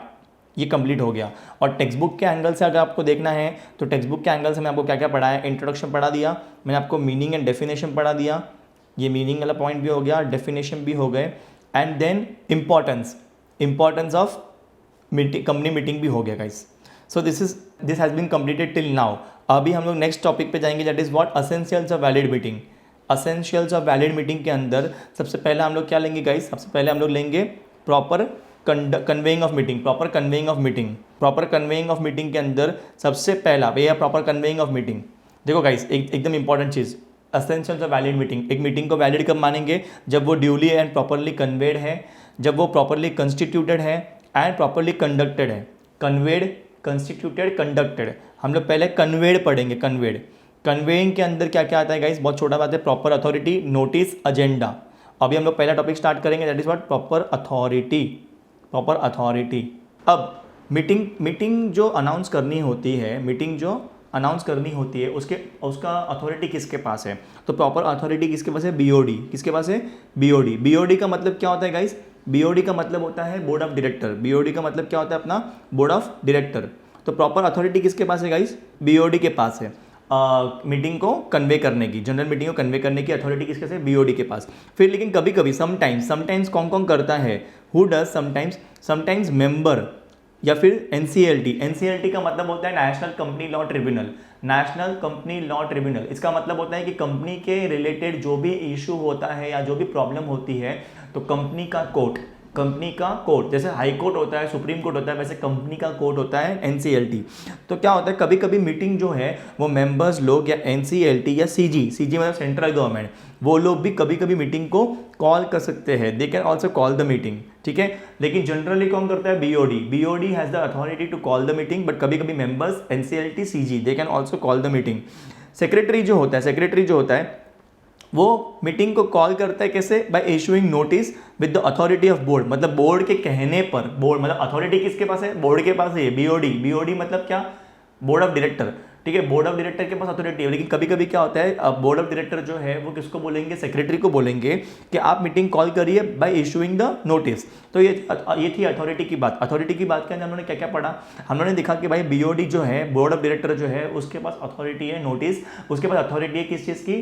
ये कंप्लीट हो गया। और टेक्स्ट बुक के एंगल से अगर आपको देखना है तो टेक्स्ट बुक के एंगल से मैं आपको क्या क्या पढ़ाया, इंट्रोडक्शन पढ़ा दिया, मैंने आपको मीनिंग एंड डेफिनेशन पढ़ा दिया, ये मीनिंग वाला पॉइंट भी हो गया, डेफिनेशन भी हो गए, and then importance of company meeting भी हो गया guys. So this has been completed till now. अभी हम लोग नेक्स्ट टॉपिक पे जाएंगे, that is what essentials of valid meeting. Essentials of valid meeting के अंदर सबसे पहले हम लोग क्या लेंगे गाइस, सबसे पहले हम लोग लेंगे proper conveying of meeting. Proper conveying of meeting के अंदर सबसे पहला भैया प्रॉपर कन्वेइंग ऑफ मीटिंग। देखो गाइस एकदम important cheese, essentials of valid meeting. एक मीटिंग को वैलिड कब मानेंगे, जब वो ड्यूली एंड प्रॉपरली कन्वेड है, जब वो प्रॉपरली कंस्टिट्यूटेड है एंड प्रॉपरली कंडक्टेड है। Conveyed, constituted, conducted. हम लोग पहले कन्वेड पढ़ेंगे। कन्वेइंग के अंदर क्या क्या आता है गाइस, बहुत छोटा बात है, प्रॉपर अथॉरिटी, नोटिस, एजेंडा। अभी हम लोग पहला टॉपिक स्टार्ट करेंगे, that is what proper authority. अब मीटिंग जो अनाउंस करनी होती है, उसका अथॉरिटी किसके पास है, तो प्रॉपर अथॉरिटी किसके पास है, बीओडी। किसके पास है, बीओडी का मतलब क्या होता है गाइस, बीओडी का मतलब होता है बोर्ड ऑफ डायरेक्टर। बीओडी का मतलब क्या होता है अपना, बोर्ड ऑफ डायरेक्टर। तो प्रॉपर अथॉरिटी किसके पास है गाइस, बीओडी के पास है। मीटिंग को कन्वे करने की, जनरल मीटिंग को कन्वे करने की अथॉरिटी किसके पास है, बीओडी के पास। फिर लेकिन कभी कभी समटाइम्स कौन करता है, हु डज समटाइम्स मेंबर या फिर एनसीएलटी का मतलब होता है नेशनल कंपनी लॉ ट्रिब्यूनल। इसका मतलब होता है कि कंपनी के रिलेटेड जो भी इशू होता है या जो भी प्रॉब्लम होती है, तो कंपनी का कोर्ट, जैसे हाई कोर्ट होता है, सुप्रीम कोर्ट होता है, वैसे कंपनी का कोर्ट होता है एनसीएलटी। तो क्या होता है, कभी कभी मीटिंग जो है वो मेंबर्स लोग या एनसीएलटी या सीजी मतलब सेंट्रल गवर्नमेंट, वो लोग भी कभी कभी मीटिंग को कॉल कर सकते हैं, they can also call the meeting, ठीक है। लेकिन जनरली कौन करता है, BOD has the authority to call the meeting, but कभी कभी members NCLT CG they can also call the meeting. Secretary जो होता है वो मीटिंग को कॉल करता है कैसे, bye issuing notice with the authority of board, मतलब बोर्ड के कहने पर। बोर्ड मतलब अथॉरिटी किसके पास है, बोर्ड के पास है, बीओडी मतलब क्या, बोर्ड ऑफ डायरेक्टर, ठीक है, बोर्ड ऑफ डायरेक्टर के पास अथॉरिटी है, लेकिन कभी कभी क्या होता है बोर्ड ऑफ डायरेक्टर जो है वो किसको बोलेंगे, सेक्रेटरी को बोलेंगे कि आप मीटिंग कॉल करिए बाय इशूइंग द नोटिस। तो ये थी अथॉरिटी की बात। अथॉरिटी की बात के अंदर हमने क्या क्या पढ़ा, हमने देखा कि भाई बीओडी जो है, बोर्ड ऑफ डायरेक्टर जो है, उसके पास अथॉरिटी है नोटिस, उसके पास अथॉरिटी है किस चीज़ की,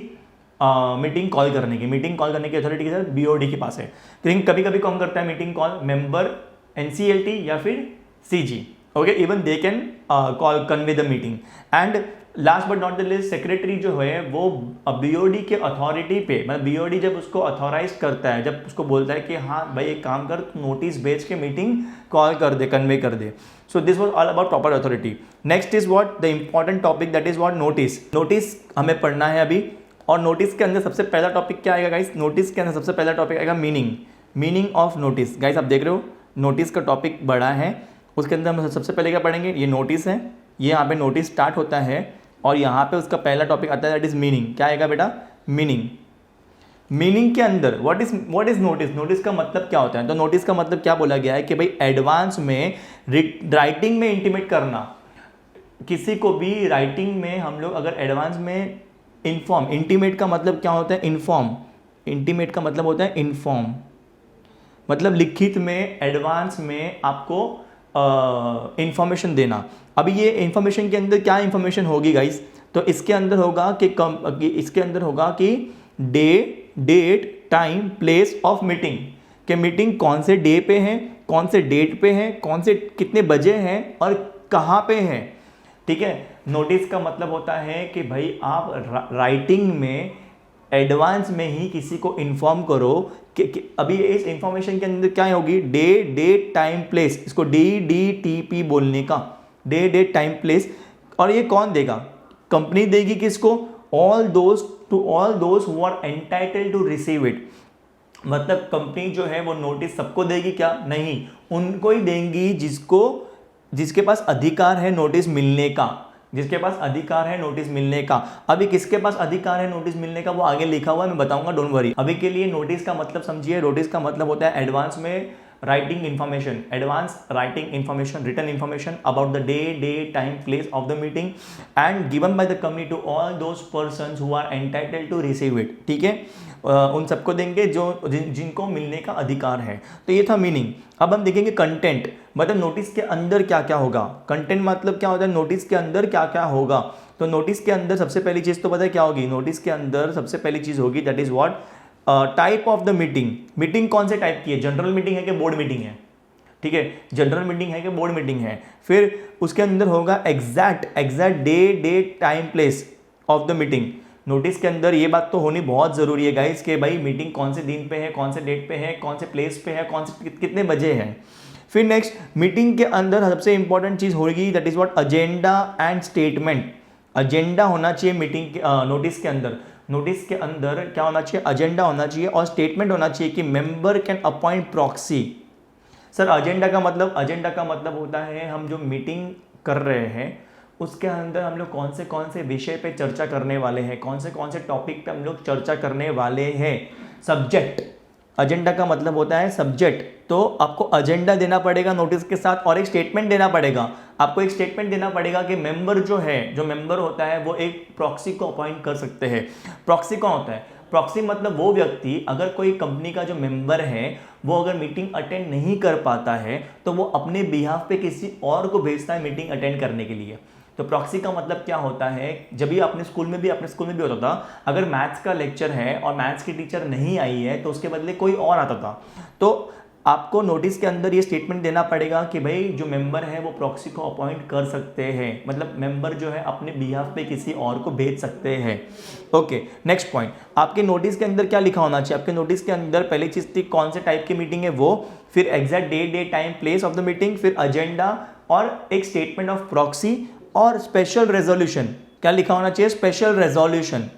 मीटिंग कॉल करने की। मीटिंग कॉल करने की अथॉरिटी के साथ बीओडी के पास है। लेकिन कभी कभी कौन करता है मीटिंग कॉल, मेंबर, एनसीएलटी या फिर CG, okay, even they can call convey the meeting. And last but not the list, secretary जो है वो बीओडी के अथॉरिटी पे, मतलब बीओडी जब उसको अथॉराइज करता है, जब उसको बोलता है कि हाँ भाई एक काम कर, नोटिस भेज के मीटिंग कॉल कर दे, कन्वे कर दे। So this was all about proper authority. Next is what the important topic, that is what notice. Notice हमें पढ़ना है अभी, और नोटिस के अंदर सबसे पहला टॉपिक क्या आएगा गाइस, नोटिस के अंदर सबसे पहला टॉपिक आएगा meaning. Meaning of notice. Guys आप देख रहे हो नोटिस का टॉपिक बड़ा है, उसके अंदर हम सबसे पहले क्या पढ़ेंगे, ये नोटिस है, ये यहाँ पे नोटिस स्टार्ट होता है और यहाँ पे उसका पहला टॉपिक आता है दैट इज मीनिंग। क्या आएगा बेटा, मीनिंग। मीनिंग के अंदर व्हाट इज नोटिस, नोटिस का मतलब क्या होता है। तो नोटिस का मतलब क्या बोला गया है कि भाई एडवांस में राइटिंग में इंटीमेट करना, किसी को भी राइटिंग में हम लोग अगर एडवांस में इन्फॉर्म, इंटीमेट का मतलब क्या होता है, इन्फॉर्म, इंटीमेट का मतलब होता है इन्फॉर्म, मतलब लिखित में एडवांस में आपको इंफॉर्मेशन देना। अभी ये इंफॉर्मेशन के अंदर क्या इंफॉर्मेशन होगी गाइस, तो इसके अंदर होगा कि इसके अंदर होगा कि day, date, time, place of meeting, कि मीटिंग कौन से डे पे है, कौन से डेट पे है, कौन से कितने बजे हैं और कहाँ पे है। ठीक है, नोटिस का मतलब होता है कि भाई आप राइटिंग में एडवांस में ही किसी को इन्फॉर्म करो कि अभी इस इंफॉर्मेशन के अंदर क्या होगी, डे, डेट, टाइम, प्लेस, इसको DDTP बोलने का, डे, डेट, टाइम, प्लेस। और ये कौन देगा, कंपनी देगी किसको, all those who are entitled to receive it. मतलब कंपनी जो है वो नोटिस सबको देगी क्या, नहीं, उनको ही देंगी जिसके पास अधिकार है नोटिस मिलने का, जिसके पास अधिकार है नोटिस मिलने का। अभी किसके पास अधिकार है नोटिस मिलने का वो आगे लिखा हुआ है, मैं बताऊंगा, डोंट वरी। अभी के लिए नोटिस का मतलब समझिए, नोटिस का मतलब होता है एडवांस में writing information, advance writing information, written information about the day, time, place of the meeting and given by the company to all those persons who are entitled to receive it. ठीक है, उन सबको देंगे जिनको मिलने का अधिकार है। तो ये था मीनिंग। अब हम देखेंगे कंटेंट, मतलब नोटिस के अंदर क्या क्या होगा। कंटेंट मतलब क्या होता है, नोटिस के अंदर क्या क्या होगा। तो नोटिस के अंदर सबसे पहली चीज़ तो पता है क्या होगी, नोटिस के अंदर सबसे पहली चीज़ होगी that is what, type of the meeting. Meeting कौन से टाइप की है, जनरल मीटिंग है कि बोर्ड मीटिंग है। ठीक है, जनरल मीटिंग है कि बोर्ड मीटिंग है। फिर उसके अंदर होगा exact day, date, time, place of the meeting. Notice के अंदर ये बात तो होनी बहुत ज़रूरी है गाइस कि भाई मीटिंग कौन से दिन पे है, कौन से डेट पे है, कौन से प्लेस पे है, कौन से कितने बजे है। फिर नेक्स्ट, मीटिंग के अंदर सबसे इंपॉर्टेंट चीज़ होगी that is what, agenda and statement. Agenda होना चाहिए मीटिंग के नोटिस के अंदर। नोटिस के अंदर क्या होना चाहिए, एजेंडा होना चाहिए और स्टेटमेंट होना चाहिए कि member can appoint proxy. Sir agenda का मतलब होता है हम जो मीटिंग कर रहे हैं उसके अंदर हम लोग कौन से विषय पे चर्चा करने वाले हैं, कौन से टॉपिक पे हम लोग चर्चा करने वाले हैं। सब्जेक्ट, एजेंडा का मतलब होता है सब्जेक्ट। तो आपको एजेंडा देना पड़ेगा नोटिस के साथ और एक स्टेटमेंट देना पड़ेगा। आपको एक स्टेटमेंट देना पड़ेगा कि मेंबर जो मेंबर होता है वो एक प्रॉक्सी को अपॉइंट कर सकते हैं। प्रॉक्सी कौन होता है, प्रॉक्सी मतलब वो व्यक्ति, अगर कोई कंपनी का जो मेंबर है वो अगर मीटिंग अटेंड नहीं कर पाता है तो वो अपने बिहाफ पे किसी और को भेजता है मीटिंग अटेंड करने के लिए। तो प्रॉक्सी का मतलब क्या होता है, जब भी अपने स्कूल में भी होता था, अगर मैथ्स का लेक्चर है और मैथ्स की टीचर नहीं आई है तो उसके बदले कोई और आता था। तो आपको नोटिस के अंदर ये स्टेटमेंट देना पड़ेगा कि भाई जो मेंबर है वो प्रॉक्सी को अपॉइंट कर सकते हैं, मतलब मेंबर जो है अपने बिहाफ पे किसी और को भेज सकते हैं। ओके, नेक्स्ट पॉइंट, आपके नोटिस के अंदर क्या लिखा होना चाहिए। आपके नोटिस के अंदर पहली चीज़ थी कौन से टाइप की मीटिंग है वो, फिर exact day, time, place of the meeting, फिर एजेंडा और एक स्टेटमेंट ऑफ प्रॉक्सी और स्पेशल रेजोल्यूशन। क्या लिखा होना चाहिए, स्पेशल रेजोल्यूशन।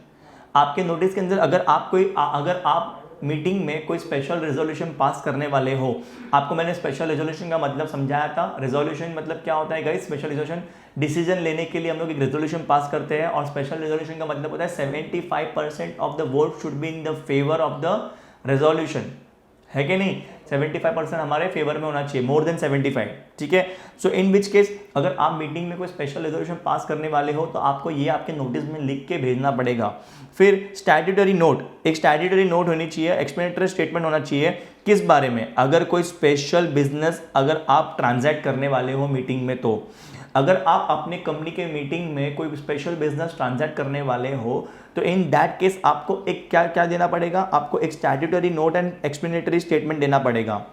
आपके नोटिस के अंदर अगर आप मीटिंग में कोई स्पेशल रेजोल्यूशन पास करने वाले हो, आपको मैंने स्पेशल रेजोल्यूशन का मतलब समझाया था। रेजोल्यूशन मतलब क्या होता है गाइस, स्पेशल रेजोल्यूशन डिसीजन लेने के लिए हम लोग एक रेजोल्यूशन पास करते हैं और स्पेशल रेजोल्यूशन का मतलब होता है 75% of the vote should be in the favour of the resolution. है कि नहीं? 75% हमारे फेवर में होना चाहिए, मोर देन 75, ठीक है। सो इन विच केस अगर आप मीटिंग में कोई स्पेशल रेजोल्यूशन पास करने वाले हो तो आपको ये आपके नोटिस में लिख के भेजना पड़ेगा। फिर स्टैट्यूटरी नोट, एक स्टैट्यूटरी नोट होनी चाहिए, एक्सप्लेनेटरी स्टेटमेंट होना चाहिए। किस बारे में? अगर कोई स्पेशल बिजनेस अगर आप ट्रांजैक्ट करने वाले हो मीटिंग में, तो अगर आप अपने कंपनी के मीटिंग में कोई स्पेशल बिजनेस ट्रांजैक्ट करने वाले हो तो इन दैट केस आपको एक क्या क्या देना पड़ेगा? आपको एक statutory note and explanatory statement देना पड़ेगा,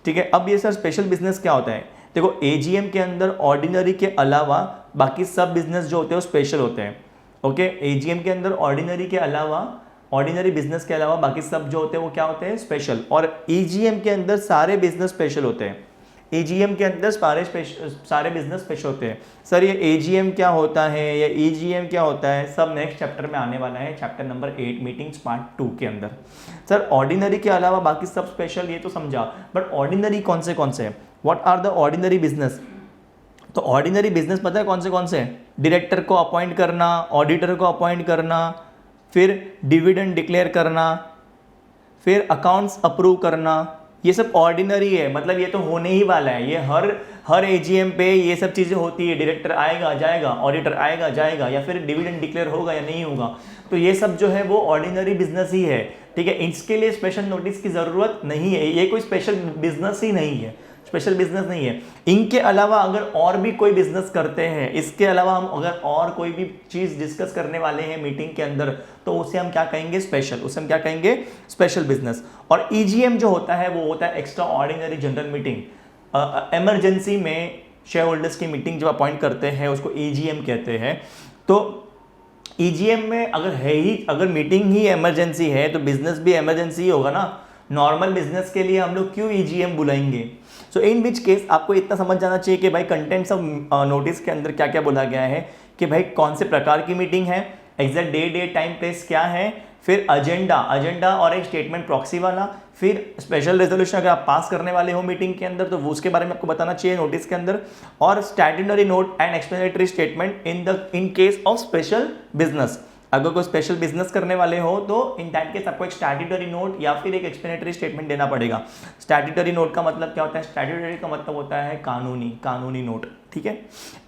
ठीक है। अब ये सर स्पेशल बिजनेस क्या होता है? देखो, एजीएम के अंदर ऑर्डिनरी के अलावा बाकी सब बिजनेस जो होते हैं वो स्पेशल होते हैं, ओके। एजीएम के अंदर ऑर्डिनरी के अलावा, ऑर्डिनरी बिजनेस के अलावा बाकी सब जो होते हैं वो क्या होते हैं? स्पेशल। और ईजीएम के अंदर सारे बिजनेस स्पेशल होते हैं। एजीएम के अंदर सारे बिजनेस स्पेशल होते हैं। सर ये एजीएम क्या होता है या ईजीएम क्या होता है, सब नेक्स्ट चैप्टर में आने वाला है, चैप्टर नंबर 8 मीटिंग्स पार्ट 2 के अंदर। सर ऑर्डिनरी के अलावा बाकी सब स्पेशल, ये तो समझा, बट ऑर्डिनरी कौन से हैं? What are the ordinary business? तो ऑर्डिनरी बिजनेस पता है कौन से हैं? डायरेक्टर को अपॉइंट करना, ऑडिटर को अपॉइंट करना, फिर डिविडेंड डिक्लेयर करना, फिर अकाउंट्स अप्रूव करना, ये सब ऑर्डिनरी है। मतलब ये तो होने ही वाला है, ये हर एजीएम पे ये सब चीज़ें होती है। डायरेक्टर आएगा जाएगा, ऑडिटर आएगा जाएगा, या फिर डिविडेंड डिक्लेयर होगा या नहीं होगा, तो ये सब जो है वो ऑर्डिनरी बिजनेस ही है, ठीक है। इसके लिए स्पेशल नोटिस की ज़रूरत नहीं है, ये कोई स्पेशल बिजनेस ही नहीं है, स्पेशल बिजनेस नहीं है। इनके अलावा अगर और भी कोई बिजनेस करते हैं, इसके अलावा हम अगर और कोई भी चीज़ डिस्कस करने वाले हैं मीटिंग के अंदर, तो उसे हम क्या कहेंगे? स्पेशल। उसे हम क्या कहेंगे? Special business. और ईजीएम जो होता है वो होता है extra ordinary general meeting. Emergency में शेयर होल्डर्स की मीटिंग जब अपॉइंट करते हैं उसको ईजीएम कहते हैं। तो ईजीएम में अगर मीटिंग ही इमरजेंसी है तो बिजनेस भी इमरजेंसी ही होगा ना। नॉर्मल बिजनेस के लिए हम लोग क्यों ईजीएम बुलाएंगे? सो इन विच केस आपको इतना समझ जाना चाहिए कि भाई कंटेंट्स ऑफ नोटिस के अंदर क्या क्या बोला गया है, कि भाई कौन से प्रकार की मीटिंग है, एग्जैक्ट डेट टाइम प्लेस क्या है, फिर एजेंडा और एक स्टेटमेंट प्रॉक्सी वाला, फिर स्पेशल रेजोल्यूशन अगर आप पास करने वाले हो मीटिंग के अंदर तो वो उसके बारे में आपको बताना चाहिए नोटिस के अंदर, और statutory note and explanatory statement in case of special business. अगर कोई स्पेशल बिजनेस करने वाले हो तो इन दैट केस आपको एक स्टैट्यूटरी नोट या फिर एक एक्सप्लेनेटरी स्टेटमेंट देना पड़ेगा। स्टैट्यूटरी नोट का मतलब क्या होता है? स्टैट्यूटरी का मतलब होता है कानूनी नोट, ठीक है।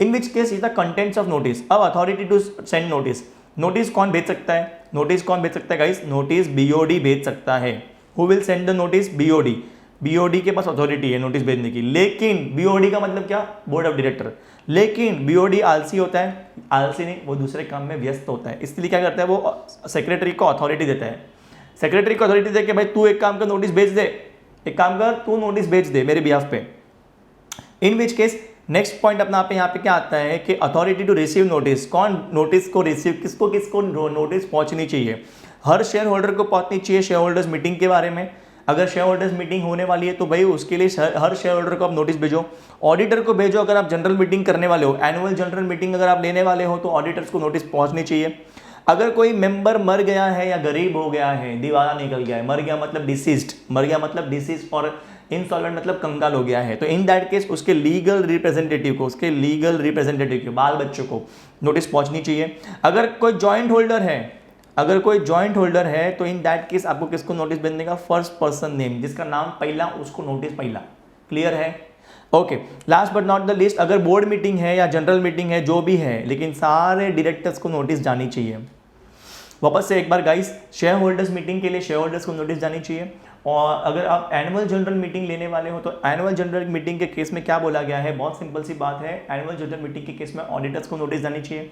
In which case is the contents of notice. अब authority to send notice, notice कौन भेज सकता है? नोटिस कौन भेज सकता है गाइस? नोटिस बीओडी भेज सकता है। Who will send the notice? BOD. BOD के पास अथॉरिटी है नोटिस भेजने की, लेकिन बीओडी का मतलब क्या? Board of director. लेकिन बीओडी आलसी होता है, आलसी नहीं, वो दूसरे काम में व्यस्त होता है, इसलिए क्या करता है वो सेक्रेटरी को अथॉरिटी देता है। सेक्रेटरी को अथॉरिटी दे के भाई तू एक काम कर, नोटिस भेज दे, एक काम कर तू नोटिस भेज दे मेरे बिहाफ पे। इन विच केस नेक्स्ट पॉइंट अपना आप यहाँ पे क्या आता है कि अथॉरिटी टू रिसीव नोटिस। कौन नोटिस को रिसीव, किसको नोटिस पहुंचनी चाहिए? हर शेयर होल्डर को पहुंचनी चाहिए शेयर होल्डर्स मीटिंग के बारे में। अगर शेयर होल्डर्स मीटिंग होने वाली है तो भाई उसके लिए हर शेयर होल्डर को आप नोटिस भेजो। ऑडिटर को भेजो अगर आप जनरल मीटिंग करने वाले हो, एनुअल जनरल मीटिंग अगर आप लेने वाले हो तो ऑडिटर्स को नोटिस पहुंचनी चाहिए। अगर कोई मेंबर मर गया है या गरीब हो गया है, दिवाला निकल गया है, मर गया मतलब डिसीज्ड, और इनसॉल्वेंट मतलब कंगाल हो गया है, तो इन दैट केस उसके लीगल रिप्रेजेंटेटिव को, बाल बच्चों को नोटिस पहुंचनी चाहिए। अगर कोई जॉइंट होल्डर है तो इन दैट केस आपको किसको नोटिस भेजने का? फर्स्ट पर्सन नेम, जिसका नाम पहला उसको नोटिस पहला। क्लियर है? Okay. Last but not the list, अगर बोर्ड मीटिंग है या जनरल मीटिंग है जो भी है, लेकिन सारे डायरेक्टर्स को नोटिस जानी चाहिए। वापस से एक बार गाइस, शेयर होल्डर्स मीटिंग के लिए शेयर होल्डर्स को नोटिस जानी चाहिए। और अगर आप एनुअल जनरल मीटिंग लेने वाले हो तो एनुअल जनरल मीटिंग के केस में क्या बोला गया है? बहुत सिंपल सी बात है, एनुअल जनरल मीटिंग के केस में ऑडिटर्स को नोटिस जानी चाहिए।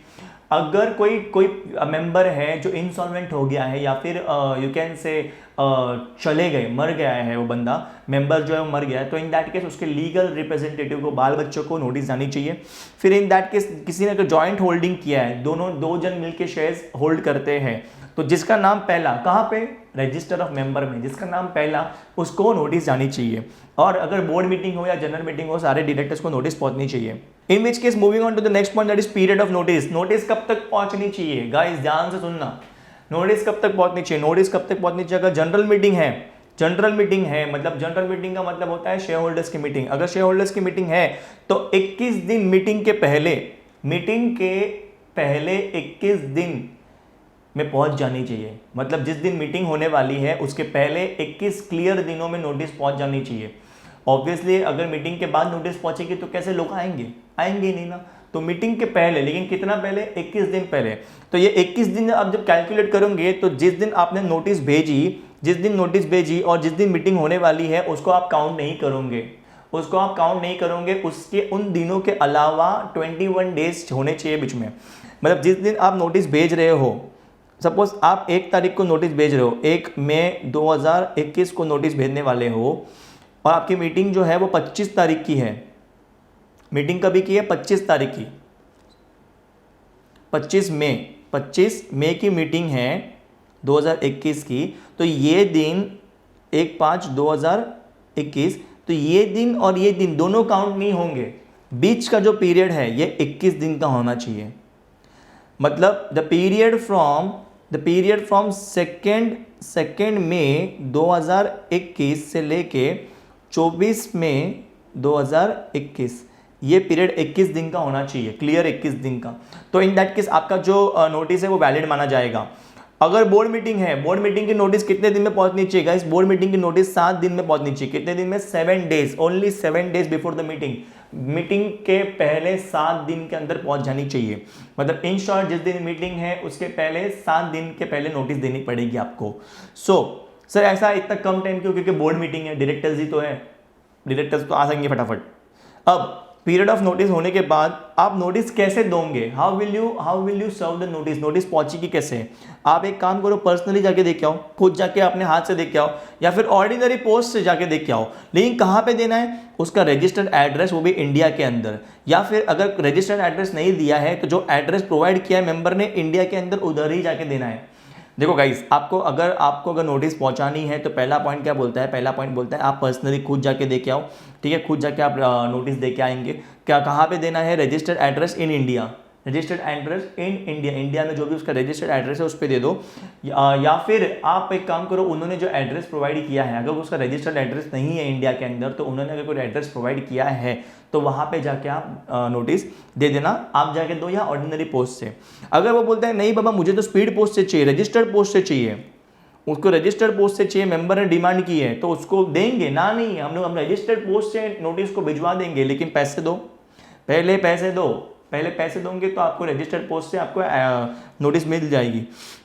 अगर कोई मेंबर है जो इंसॉल्वेंट हो गया है या फिर यू कैन से चले गए, मर गया है वो बंदा, मेंबर जो है वो मर गया है, तो इन दैट केस उसके लीगल रिप्रेजेंटेटिव को, बाल बच्चों को नोटिस जानी चाहिए। फिर इन दैट केस किसी ने अगर जॉइंट होल्डिंग किया है, दो जन मिलकर शेयर्स होल्ड करते हैं, तो जिसका नाम पहला, कहाँ पे? रजिस्टर ऑफ मेंबर में, जिसका नाम पहला उसको नोटिस जानी चाहिए। और अगर बोर्ड मीटिंग हो या जनरल मीटिंग हो, सारे डायरेक्टर्स को नोटिस पहुंचनी चाहिए। In which case moving on to the next point, that is period of notice. Notice कब तक पहुंचनी चाहिए गाइस? ध्यान से सुनना, नोटिस कब तक पहुंचनी चाहिए? अगर जनरल मीटिंग है मतलब जनरल मीटिंग का मतलब होता है शेयर होल्डर्स की मीटिंग। अगर शेयर होल्डर्स की मीटिंग है तो 21 दिन मीटिंग के पहले 21 में पहुंच जानी चाहिए। मतलब जिस दिन मीटिंग होने वाली है उसके पहले 21 क्लियर दिनों में नोटिस पहुंच जानी चाहिए। ऑब्वियसली अगर मीटिंग के बाद नोटिस पहुंचेगी तो कैसे लोग आएंगे, आएंगे ही नहीं ना। तो मीटिंग के पहले, लेकिन कितना पहले, 21 दिन पहले। तो ये 21 दिन आप जब कैलकुलेट करोगे तो जिस दिन आपने नोटिस भेजी, जिस दिन नोटिस भेजी और जिस दिन मीटिंग होने वाली है उसको आप काउंट नहीं करोगे, उसको आप काउंट नहीं करोगे। उसके उन दिनों के अलावा 21 डेज होने चाहिए बीच में। मतलब जिस दिन आप नोटिस भेज रहे हो, सपोज आप 1 तारीख को नोटिस भेज रहे हो, 1 मई 2021 को नोटिस भेजने वाले हो और आपकी मीटिंग जो है वो 25 तारीख की है। मीटिंग कभी की है? 25 तारीख की, 25 मई की मीटिंग है 2021 की। तो ये दिन 1/5/2021, तो ये दिन और ये दिन दोनों काउंट नहीं होंगे। बीच का जो पीरियड है ये 21 दिन का होना चाहिए। मतलब the period from second May 2021 से लेके 24 मई 2021, ये पीरियड 21 दिन का होना चाहिए, क्लियर 21 दिन का। तो इन दैट केस आपका जो नोटिस है वो वैलिड माना जाएगा। अगर बोर्ड मीटिंग है, बोर्ड मीटिंग की नोटिस कितने दिन में पहुंचनी चाहिए गाइस? बोर्ड मीटिंग की नोटिस 7 दिन में पहुंचनी चाहिए। कितने दिन में? 7 days, only 7 days before the meeting. Meeting के पहले 7 दिन के अंदर पहुंच जानी चाहिए। मतलब इन शॉर्ट जिस दिन मीटिंग है उसके पहले 7 दिन के पहले नोटिस देनी पड़ेगी आपको। सर ऐसा इतना कम टाइम क्यों? क्योंकि बोर्ड मीटिंग है, डायरेक्टर्स ही तो है, डायरेक्टर्स तो आ सकेंगे फटाफट। अब पीरियड ऑफ नोटिस होने के बाद आप नोटिस कैसे दोगे? How will you serve the notice? Notice पहुंचेगी कैसे? आप एक काम करो, पर्सनली जाके देख के आओ, खुद जाके अपने हाथ से देख के आओ, या फिर ऑर्डिनरी पोस्ट से जाके देख के आओ। लेकिन कहाँ पे देना है? उसका रजिस्टर्ड एड्रेस, वो भी इंडिया के अंदर। या फिर अगर रजिस्टर्ड एड्रेस नहीं दिया है तो जो एड्रेस प्रोवाइड किया है मेंबर ने इंडिया के अंदर, उधर ही जाके देना है। देखो गाइस, आपको अगर नोटिस पहुंचानी है तो पहला पॉइंट क्या बोलता है? पहला पॉइंट बोलता है आप पर्सनली खुद जाके दे के आओ। ठीक है, खुद जाके आप नोटिस दे के आएंगे। क्या कहाँ पे देना है? Registered address in India, registered address in India, India में जो भी उसका रजिस्टर्ड एड्रेस है उस पर दे दो। या फिर आप एक काम करो, उन्होंने जो एड्रेस प्रोवाइड किया है, अगर उसका रजिस्टर्ड एड्रेस नहीं है इंडिया के अंदर, तो उन्होंने अगर कोई एड्रेस प्रोवाइड किया है तो वहाँ पे जाके आप नोटिस दे देना। आप जाके दो या ऑर्डिनरी पोस्ट से। अगर वो बोलते हैं नहीं बाबा मुझे तो स्पीड पोस्ट से चाहिए, रजिस्टर्ड पोस्ट से चाहिए, उसको रजिस्टर्ड पोस्ट से चाहिए, मेंबर ने डिमांड की है, तो उसको देंगे ना? नहीं, हम रजिस्टर्ड पोस्ट से नोटिस को भिजवा देंगे, लेकिन पैसे दो, पहले पैसे दो। पहले पैसे दोगे तो आपको रजिस्टर्ड पोस्ट से आपको नोटिस मिल जाएगी।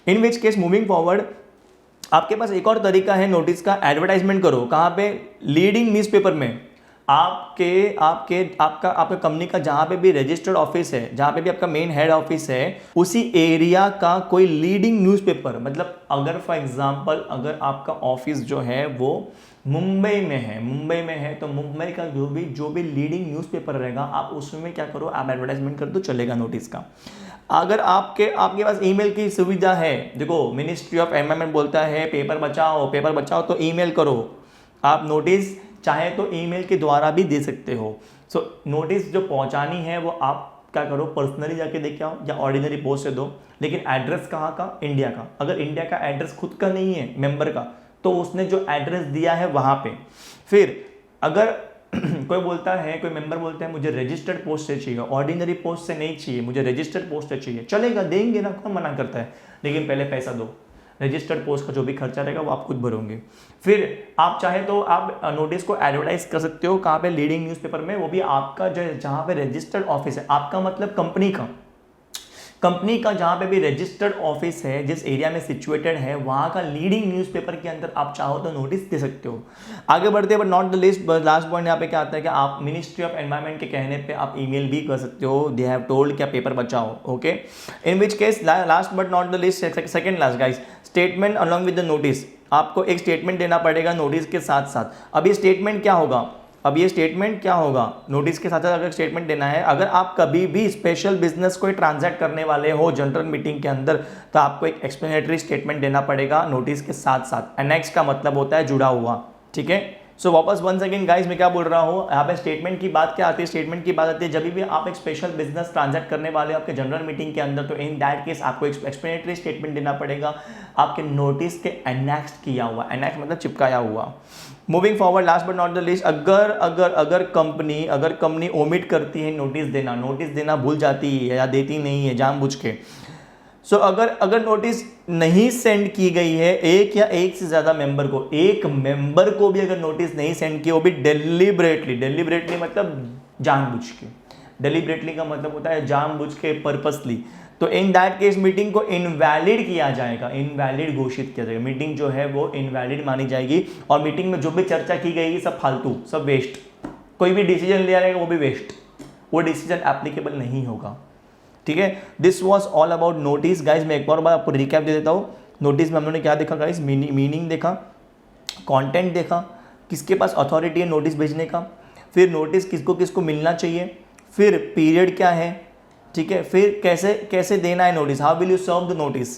इन विच केस मूविंग फॉरवर्ड आपके पास एक और तरीका है नोटिस का। एडवर्टाइजमेंट करो। कहाँ पे? लीडिंग न्यूज़पेपर में। आपका कंपनी का जहाँ पे भी रजिस्टर्ड ऑफिस है, जहाँ पे भी आपका मेन हेड ऑफिस है, उसी एरिया का कोई लीडिंग न्यूज़पेपर। मतलब अगर फॉर एग्जांपल अगर आपका ऑफिस जो है वो मुंबई में है तो मुंबई का जो भी लीडिंग न्यूज़पेपर रहेगा, आप उसमें क्या करो, आप एडवर्टाइजमेंट कर दो, चलेगा नोटिस का। अगर आपके पास ईमेल की सुविधा है, देखो मिनिस्ट्री ऑफ एनवायरनमेंट बोलता है पेपर बचाओ, तो ईमेल करो। आप नोटिस चाहे तो ईमेल के द्वारा भी दे सकते हो। नोटिस जो पहुंचानी है वो आप क्या करो, पर्सनली जाके देख के आओ या ऑर्डिनरी पोस्ट से दो। लेकिन एड्रेस कहाँ का? इंडिया का। अगर इंडिया का एड्रेस खुद का नहीं है मेंबर का, तो उसने जो एड्रेस दिया है वहाँ पे। फिर अगर कोई मेंबर बोलता है मुझे रजिस्टर्ड पोस्ट से चाहिए, ऑर्डिनरी पोस्ट से नहीं चाहिए, मुझे रजिस्टर्ड पोस्ट से चाहिए, चलेगा, देंगे ना, कौन मना करता है। लेकिन पहले पैसा दो। रजिस्टर्ड पोस्ट का जो भी खर्चा रहेगा वो आप खुद भरोगे। फिर आप चाहे तो आप नोटिस को एडवर्टाइज कर सकते हो। कहाँ पे? लीडिंग न्यूज़पेपर में, वो भी आपका जो जहाँ पे रजिस्टर्ड ऑफिस है, आपका मतलब कंपनी का जहाँ पे भी रजिस्टर्ड ऑफिस है, जिस एरिया में सिचुएटेड है, वहाँ का लीडिंग न्यूज़पेपर के अंदर आप चाहो तो नोटिस दे सकते हो। आगे बढ़ते हैं, but not the list, last point यहाँ पे क्या आता है कि आप मिनिस्ट्री ऑफ एनवायरनमेंट के कहने पे आप ईमेल भी कर सकते हो। दे हैव टोल्ड क्या पेपर बचाओ, okay. In which case last but not the list, second last guys, statement along with the notice. आपको एक स्टेटमेंट देना पड़ेगा नोटिस के साथ साथ। अब ये स्टेटमेंट क्या होगा? नोटिस के साथ साथ अगर स्टेटमेंट देना है, अगर आप कभी भी स्पेशल बिजनेस कोई ट्रांजैक्ट करने वाले हो जनरल मीटिंग के अंदर, तो आपको एक एक्सप्लेनेटरी स्टेटमेंट देना पड़ेगा नोटिस के साथ साथ। एनेक्स का मतलब होता है जुड़ा हुआ, ठीक है। सो वापस वन सेकेंड गाइस, मैं क्या बोल रहा हूँ यहाँ पे, स्टेटमेंट की बात क्या आती है? स्टेटमेंट की बात आती है जब भी आप एक स्पेशल बिजनेस ट्रांजैक्ट करने वाले हो आपके जनरल मीटिंग के अंदर, तो इन दैट केस आपको एक एक्सप्लेनेटरी स्टेटमेंट देना पड़ेगा आपके नोटिस के एनेक्स किया हुआ। एनेक्स मतलब चिपकाया हुआ। Moving forward, last but not the list, अगर कंपनी ओमिट करती है नोटिस देना भूल जाती है या देती नहीं है जानबूझ के, सो अगर अगर नोटिस नहीं सेंड की गई है एक या एक से ज़्यादा मेंबर को, एक मेंबर को भी अगर नोटिस नहीं सेंड की, वो भी डेलिबरेटली, डेलिबरेटली मतलब जानबूझ के, डेलिबरेटली का मतलब होता है जानबूझ के, पर्पसली, तो इन दैट केस मीटिंग को इनवैलिड किया जाएगा, इनवैलिड घोषित किया जाएगा, मीटिंग जो है वो इनवैलिड मानी जाएगी। और मीटिंग में जो भी चर्चा की गई सब फालतू, सब वेस्ट, कोई भी डिसीजन लिया जाएगा वो भी वेस्ट, वो डिसीजन एप्लीकेबल नहीं होगा। ठीक है, this was all about notice guys. मैं एक बार आपको रिकैप दे देता हूँ। नोटिस में हम लोगों ने क्या देखा गाइज, मीनिंग देखा, कंटेंट देखा, किसके पास अथॉरिटी है नोटिस भेजने का, फिर नोटिस किसको किसको मिलना चाहिए, फिर पीरियड क्या है, ठीक है, फिर कैसे कैसे देना है notice, how will you serve the notice,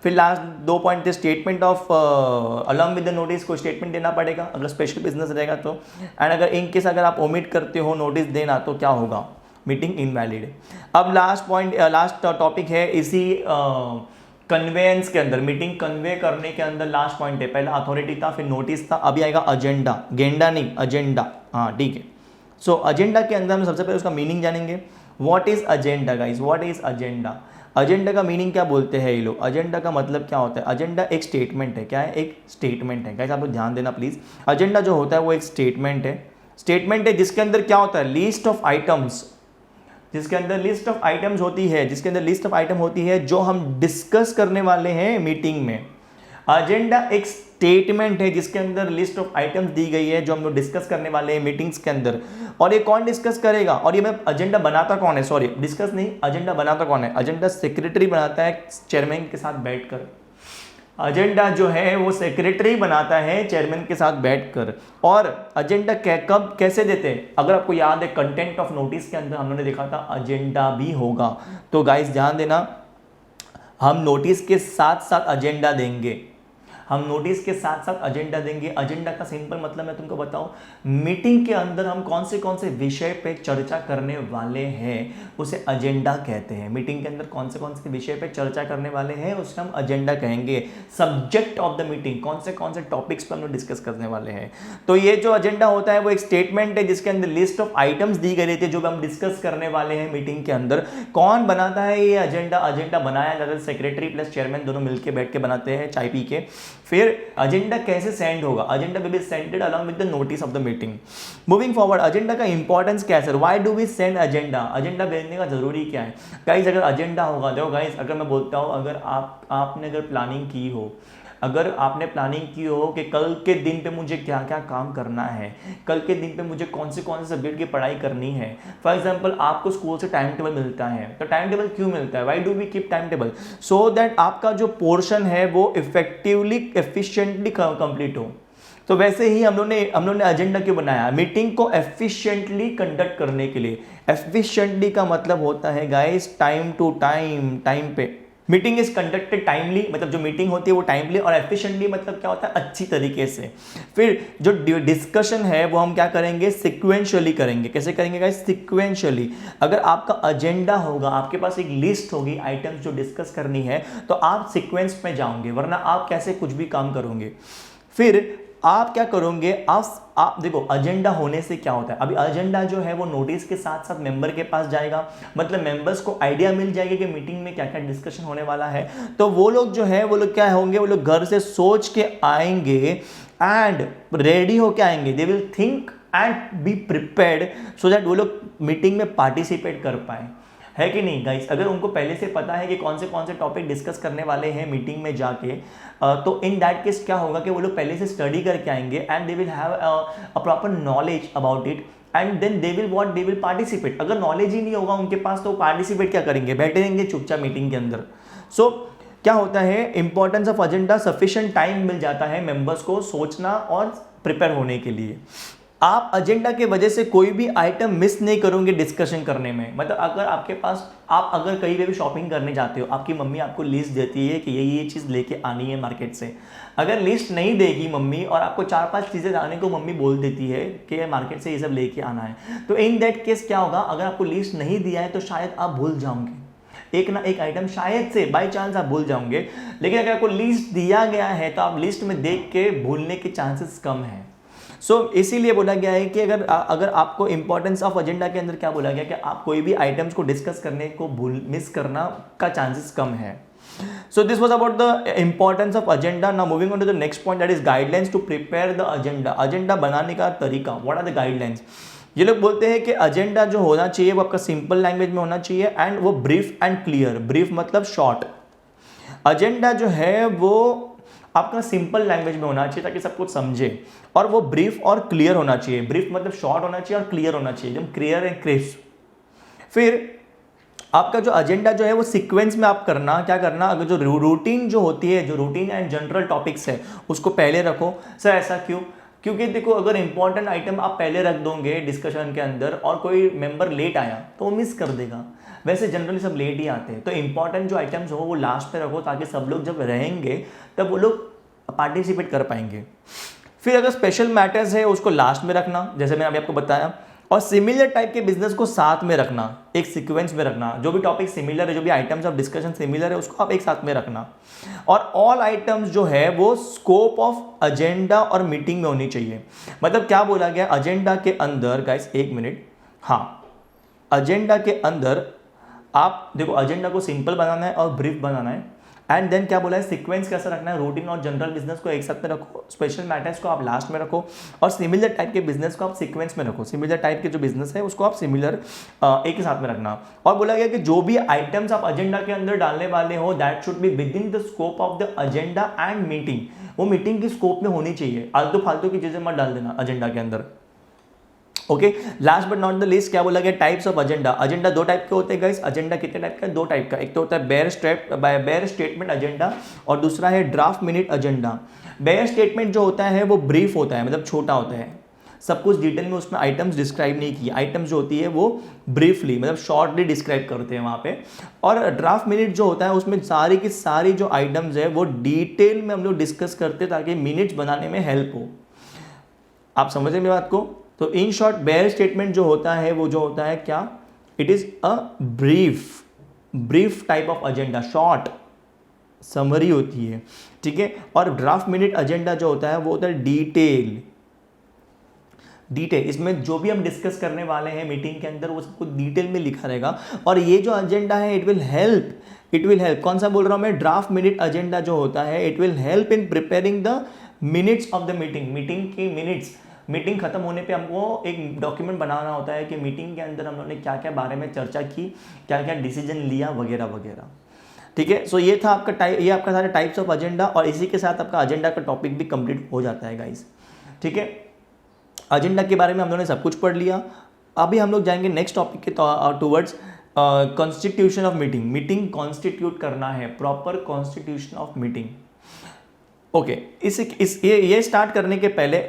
फिर लास्ट 2 पॉइंट थे statement of along with the notice, को स्टेटमेंट देना पड़ेगा अगर स्पेशल बिजनेस रहेगा तो, एंड अगर इन केस अगर आप ओमिट करते हो नोटिस देना तो क्या होगा, मीटिंग इनवैलिड। अब लास्ट पॉइंट, लास्ट टॉपिक है इसी कन्वेंस के अंदर, मीटिंग कन्वे करने के अंदर लास्ट पॉइंट है, पहला अथॉरिटी था, फिर नोटिस था, अभी आएगा एजेंडा, गेंडा नहीं एजेंडा, हाँ ठीक है। सो एजेंडा के अंदर हम सबसे पहले उसका मीनिंग जानेंगे। What is agenda guys, what is agenda, agenda का मीनिंग क्या बोलते हैं ये लोग, एजेंडा का मतलब क्या होता है, एजेंडा एक स्टेटमेंट है, क्या है, एक स्टेटमेंट है गाइस, आप लोग ध्यान देना प्लीज। एजेंडा जो होता है वो एक स्टेटमेंट है, स्टेटमेंट है जिसके अंदर क्या होता है, लिस्ट ऑफ आइटम्स, जिसके अंदर लिस्ट ऑफ आइटम्स होती है, जिसके अंदर लिस्ट ऑफ आइटम होती है जो हम डिस्कस करने वाले हैं मीटिंग में। एजेंडा एक स्टेटमेंट है जिसके अंदर लिस्ट ऑफ आइटम्स दी गई है जो हम लोग डिस्कस करने वाले हैं मीटिंग्स के अंदर, और ये कौन डिस्कस करेगा, और ये मैं एजेंडा बनाता कौन है, सॉरी डिस्कस नहीं, एजेंडा बनाता कौन है, एजेंडा सेक्रेटरी बनाता है चेयरमैन के साथ बैठकर, एजेंडा जो है वो सेक्रेटरी बनाता है चेयरमैन के साथ बैठकर। और एजेंडा कब कैसे देते हैं, अगर आपको याद है कंटेंट ऑफ नोटिस के अंदर हम लोगों ने देखा था एजेंडा भी होगा, तो गाइस ध्यान देना, हम नोटिस के साथ साथ एजेंडा देंगे, हम नोटिस के साथ साथ एजेंडा देंगे। एजेंडा का सिंपल मतलब मैं तुमको बताऊं, मीटिंग के अंदर हम कौन से विषय पे चर्चा करने वाले हैं उसे एजेंडा कहते हैं। मीटिंग के अंदर कौन से विषय पे चर्चा करने वाले हैं उसे हम एजेंडा कहेंगे। सब्जेक्ट ऑफ द मीटिंग, कौन से टॉपिक्स पर हम लोग डिस्कस करने वाले हैं। तो ये जो एजेंडा होता है वो एक स्टेटमेंट है जिसके अंदर लिस्ट ऑफ आइटम्स दी गई रहती है जो हम डिस्कस करने वाले हैं मीटिंग के अंदर। कौन बनाता है ये एजेंडा, एजेंडा बनाया जाता है सेक्रेटरी प्लस चेयरमैन दोनों मिलकर बैठ के बनाते हैं चाय पी के। फिर एजेंडा कैसे सेंड होगा, agenda will be sended along with the notice of the meeting. Moving forward, agenda का इंपॉर्टेंस क्या है sir, why do we send agenda, agenda भेजने का जरूरी क्या है गाइस। अगर एजेंडा होगा, देखो गाइस अगर मैं बोलता हूँ, अगर आपने अगर प्लानिंग की हो, अगर आपने प्लानिंग की हो कि कल के दिन पे मुझे क्या क्या काम करना है, कल के दिन पे मुझे कौन से सब्जेक्ट की पढ़ाई करनी है। फॉर एग्जांपल आपको स्कूल से टाइम टेबल मिलता है, तो टाइम टेबल क्यों मिलता है, why do we keep time table, so that आपका जो पोर्शन है वो इफेक्टिवली एफिशिएंटली कंप्लीट हो। तो वैसे ही हम लोग ने एजेंडा क्यों बनाया, मीटिंग को एफिशिएंटली कंडक्ट करने के लिए। एफिशिएंटली का मतलब होता है guys time to time, time पे। मीटिंग इज कंडक्टेड टाइमली, मतलब जो मीटिंग होती है वो टाइमली, और एफिशिएंटली मतलब क्या होता है, अच्छी तरीके से। फिर जो डिस्कशन है वो हम क्या करेंगे, सिक्वेंशियली करेंगे। कैसे करेंगे गाइस, सिक्वेंशियली। अगर आपका एजेंडा होगा, आपके पास एक लिस्ट होगी आइटम्स जो डिस्कस करनी है, तो आप सिक्वेंस में जाओगे, वरना आप कैसे कुछ भी काम करोगे। फिर आप क्या करोगे, आप देखो एजेंडा होने से क्या होता है, अभी एजेंडा जो है वो नोटिस के साथ साथ मेंबर के पास जाएगा, मतलब मेंबर्स को आइडिया मिल जाएगी कि मीटिंग में क्या क्या डिस्कशन होने वाला है। तो वो लोग जो है वो लोग क्या होंगे, वो लोग घर से सोच के आएंगे एंड रेडी होके आएंगे, they will think and be prepared so that वो लोग मीटिंग में पार्टिसिपेट कर पाए, है कि नहीं गाइस। अगर उनको पहले से पता है कि कौन से टॉपिक डिस्कस करने वाले हैं मीटिंग में जाके, तो इन दैट केस क्या होगा कि वो लोग पहले से स्टडी करके आएंगे and they will have a proper knowledge about it, and then they will participate. अगर नॉलेज ही नहीं होगा उनके पास तो पार्टिसिपेट क्या करेंगे, बैठे रहेंगे चुपचाप मीटिंग के अंदर। सो क्या होता है, importance of agenda, sufficient time मिल जाता है मेंबर्स को सोचना और प्रिपेयर होने के लिए। आप एजेंडा के वजह से कोई भी आइटम मिस नहीं करोगे डिस्कशन करने में। मतलब अगर आपके पास, आप अगर कहीं पे भी शॉपिंग करने जाते हो, आपकी मम्मी आपको लिस्ट देती है कि ये चीज़ लेके आनी है मार्केट से, अगर लिस्ट नहीं देगी मम्मी और आपको 4-5 चीज़ें लाने को मम्मी बोल देती है कि मार्केट से ये सब लेके आना है, तो इन दैट केस क्या होगा, अगर आपको लिस्ट नहीं दिया है तो शायद आप भूल जाओगे, एक ना एक आइटम शायद से बाई चांस आप भूल जाओगे। लेकिन अगर आपको लिस्ट दिया गया है तो आप लिस्ट में देख के भूलने के चांसेस कम हैं। सो इसीलिए बोला गया है कि अगर आपको इंपॉर्टेंस ऑफ एजेंडा के अंदर क्या बोला गया कि आप कोई भी आइटम्स को डिस्कस करने को मिस करना का चांसेस कम है। So this was about the importance of agenda. Now moving on to the next point, that is guidelines to prepare the agenda. Agenda बनाने का तरीका, what are the guidelines? ये लोग बोलते हैं कि अजेंडा जो होना चाहिए वो आपका सिंपल लैंग्वेज में होना चाहिए एंड वो ब्रीफ एंड क्लियर. ब्रीफ मतलब शॉर्ट. अजेंडा जो है वो आपका सिंपल लैंग्वेज में होना चाहिए ताकि सब कुछ समझे, और वो ब्रीफ और क्लियर होना चाहिए. ब्रीफ मतलब शॉर्ट होना चाहिए और क्लियर होना चाहिए, एकदम क्लियर एंड क्रिस्प. फिर आपका जो एजेंडा जो है वो सीक्वेंस में आप करना, क्या करना, अगर जो रूटीन जो होती है, जो रूटीन एंड जनरल टॉपिक्स है उसको पहले रखो. सर ऐसा क्यों? क्योंकि देखो अगर इंपॉर्टेंट आइटम आप पहले रख दोगे डिस्कशन के अंदर और कोई मेंबर लेट आया तो वो मिस कर देगा. वैसे जनरली सब लेट ही आते हैं, तो इंपॉर्टेंट जो आइटम्स हो वो लास्ट पे रखो ताकि सब लोग जब रहेंगे तब वो लोग पार्टिसिपेट कर पाएंगे. फिर अगर स्पेशल मैटर्स है उसको लास्ट में रखना, जैसे मैंने अभी आपको बताया. और सिमिलर टाइप के बिजनेस को साथ में रखना, एक सीक्वेंस में रखना. जो भी टॉपिक सिमिलर है, जो भी आइटम्स ऑफ डिस्कशन सिमिलर है उसको आप एक साथ में रखना. और ऑल आइटम्स जो है वो स्कोप ऑफ एजेंडा और मीटिंग में होनी चाहिए. मतलब क्या बोला गया एजेंडा के अंदर, गाइस एक मिनट, हाँ, एजेंडा के अंदर आप देखो एजेंडा को सिंपल बनाना है और ब्रीफ बनाना है. एंड देन क्या बोला है, सीक्वेंस कैसा रखना है, रूटीन और जनरल बिजनेस को एक साथ में रखो, स्पेशल मैटर्स को आप लास्ट में रखो, और सिमिलर टाइप के बिजनेस को आप सीक्वेंस में रखो. सिमिलर टाइप के जो बिजनेस है उसको आप सिमिलर एक ही साथ में रखना. और बोला गया कि जो भी आइटम्स आप एजेंडा के अंदर डालने वाले हो that should be with in the scope of the agenda and meeting. वो मीटिंग की स्कोप में होनी चाहिए. आलतू फालतू की चीजें मत डाल देना एजेंडा के अंदर. Okay, last but not the least क्या बोला गया, टाइप्स ऑफ एजेंडा. एजेंडा दो टाइप के होते हैं गाइस. एजेंडा कितने टाइप का है? दो टाइप का. एक तो होता है बेयर स्टेटमेंट एजेंडा और दूसरा है draft minute agenda. Bare statement जो होता है वो ब्रीफ होता है, मतलब छोटा होता है, सब कुछ डिटेल में उसमें आइटम्स डिस्क्राइब नहीं किए. आइटम्स जो होती है वो ब्रीफली मतलब शॉर्टली डिस्क्राइब करते हैं वहाँ पे. और ड्राफ्ट मिनट जो होता है उसमें सारी की सारी जो आइटम्स है वो डिटेल में हम लोग डिस्कस करते हैं ताकि मिनट्स बनाने में हेल्प हो. आप समझे मेरी बात को? तो इन शॉर्ट बेयर स्टेटमेंट जो होता है वो जो होता है क्या, it is a brief type of agenda, short summary होती है. ठीक है. और ड्राफ्ट मिनट एजेंडा जो होता है वो होता है डिटेल. इसमें जो भी हम डिस्कस करने वाले हैं मीटिंग के अंदर वो सब कुछ डिटेल में लिखा रहेगा. और ये जो एजेंडा है इट विल हेल्प. कौन सा बोल रहा हूं मैं, ड्राफ्ट मिनट एजेंडा जो होता है it will help in preparing the minutes of the meeting की मिनट्स. मीटिंग खत्म होने पे हमको एक डॉक्यूमेंट बनाना होता है कि मीटिंग के अंदर हम लोगों ने क्या क्या बारे में चर्चा की, क्या क्या डिसीजन लिया वगैरह वगैरह. ठीक है. सो ये था आपका ये आपका सारे टाइप्स ऑफ एजेंडा, और इसी के साथ आपका एजेंडा का टॉपिक भी कंप्लीट हो जाता है गाइस. ठीक है. एजेंडा के बारे में हम लोगों ने सब कुछ पढ़ लिया. अभी हम लोग जाएंगे नेक्स्ट टॉपिक के towards constitution of meeting. Meeting constitute करना है, proper constitution of meeting. Okay, ये स्टार्ट करने के पहले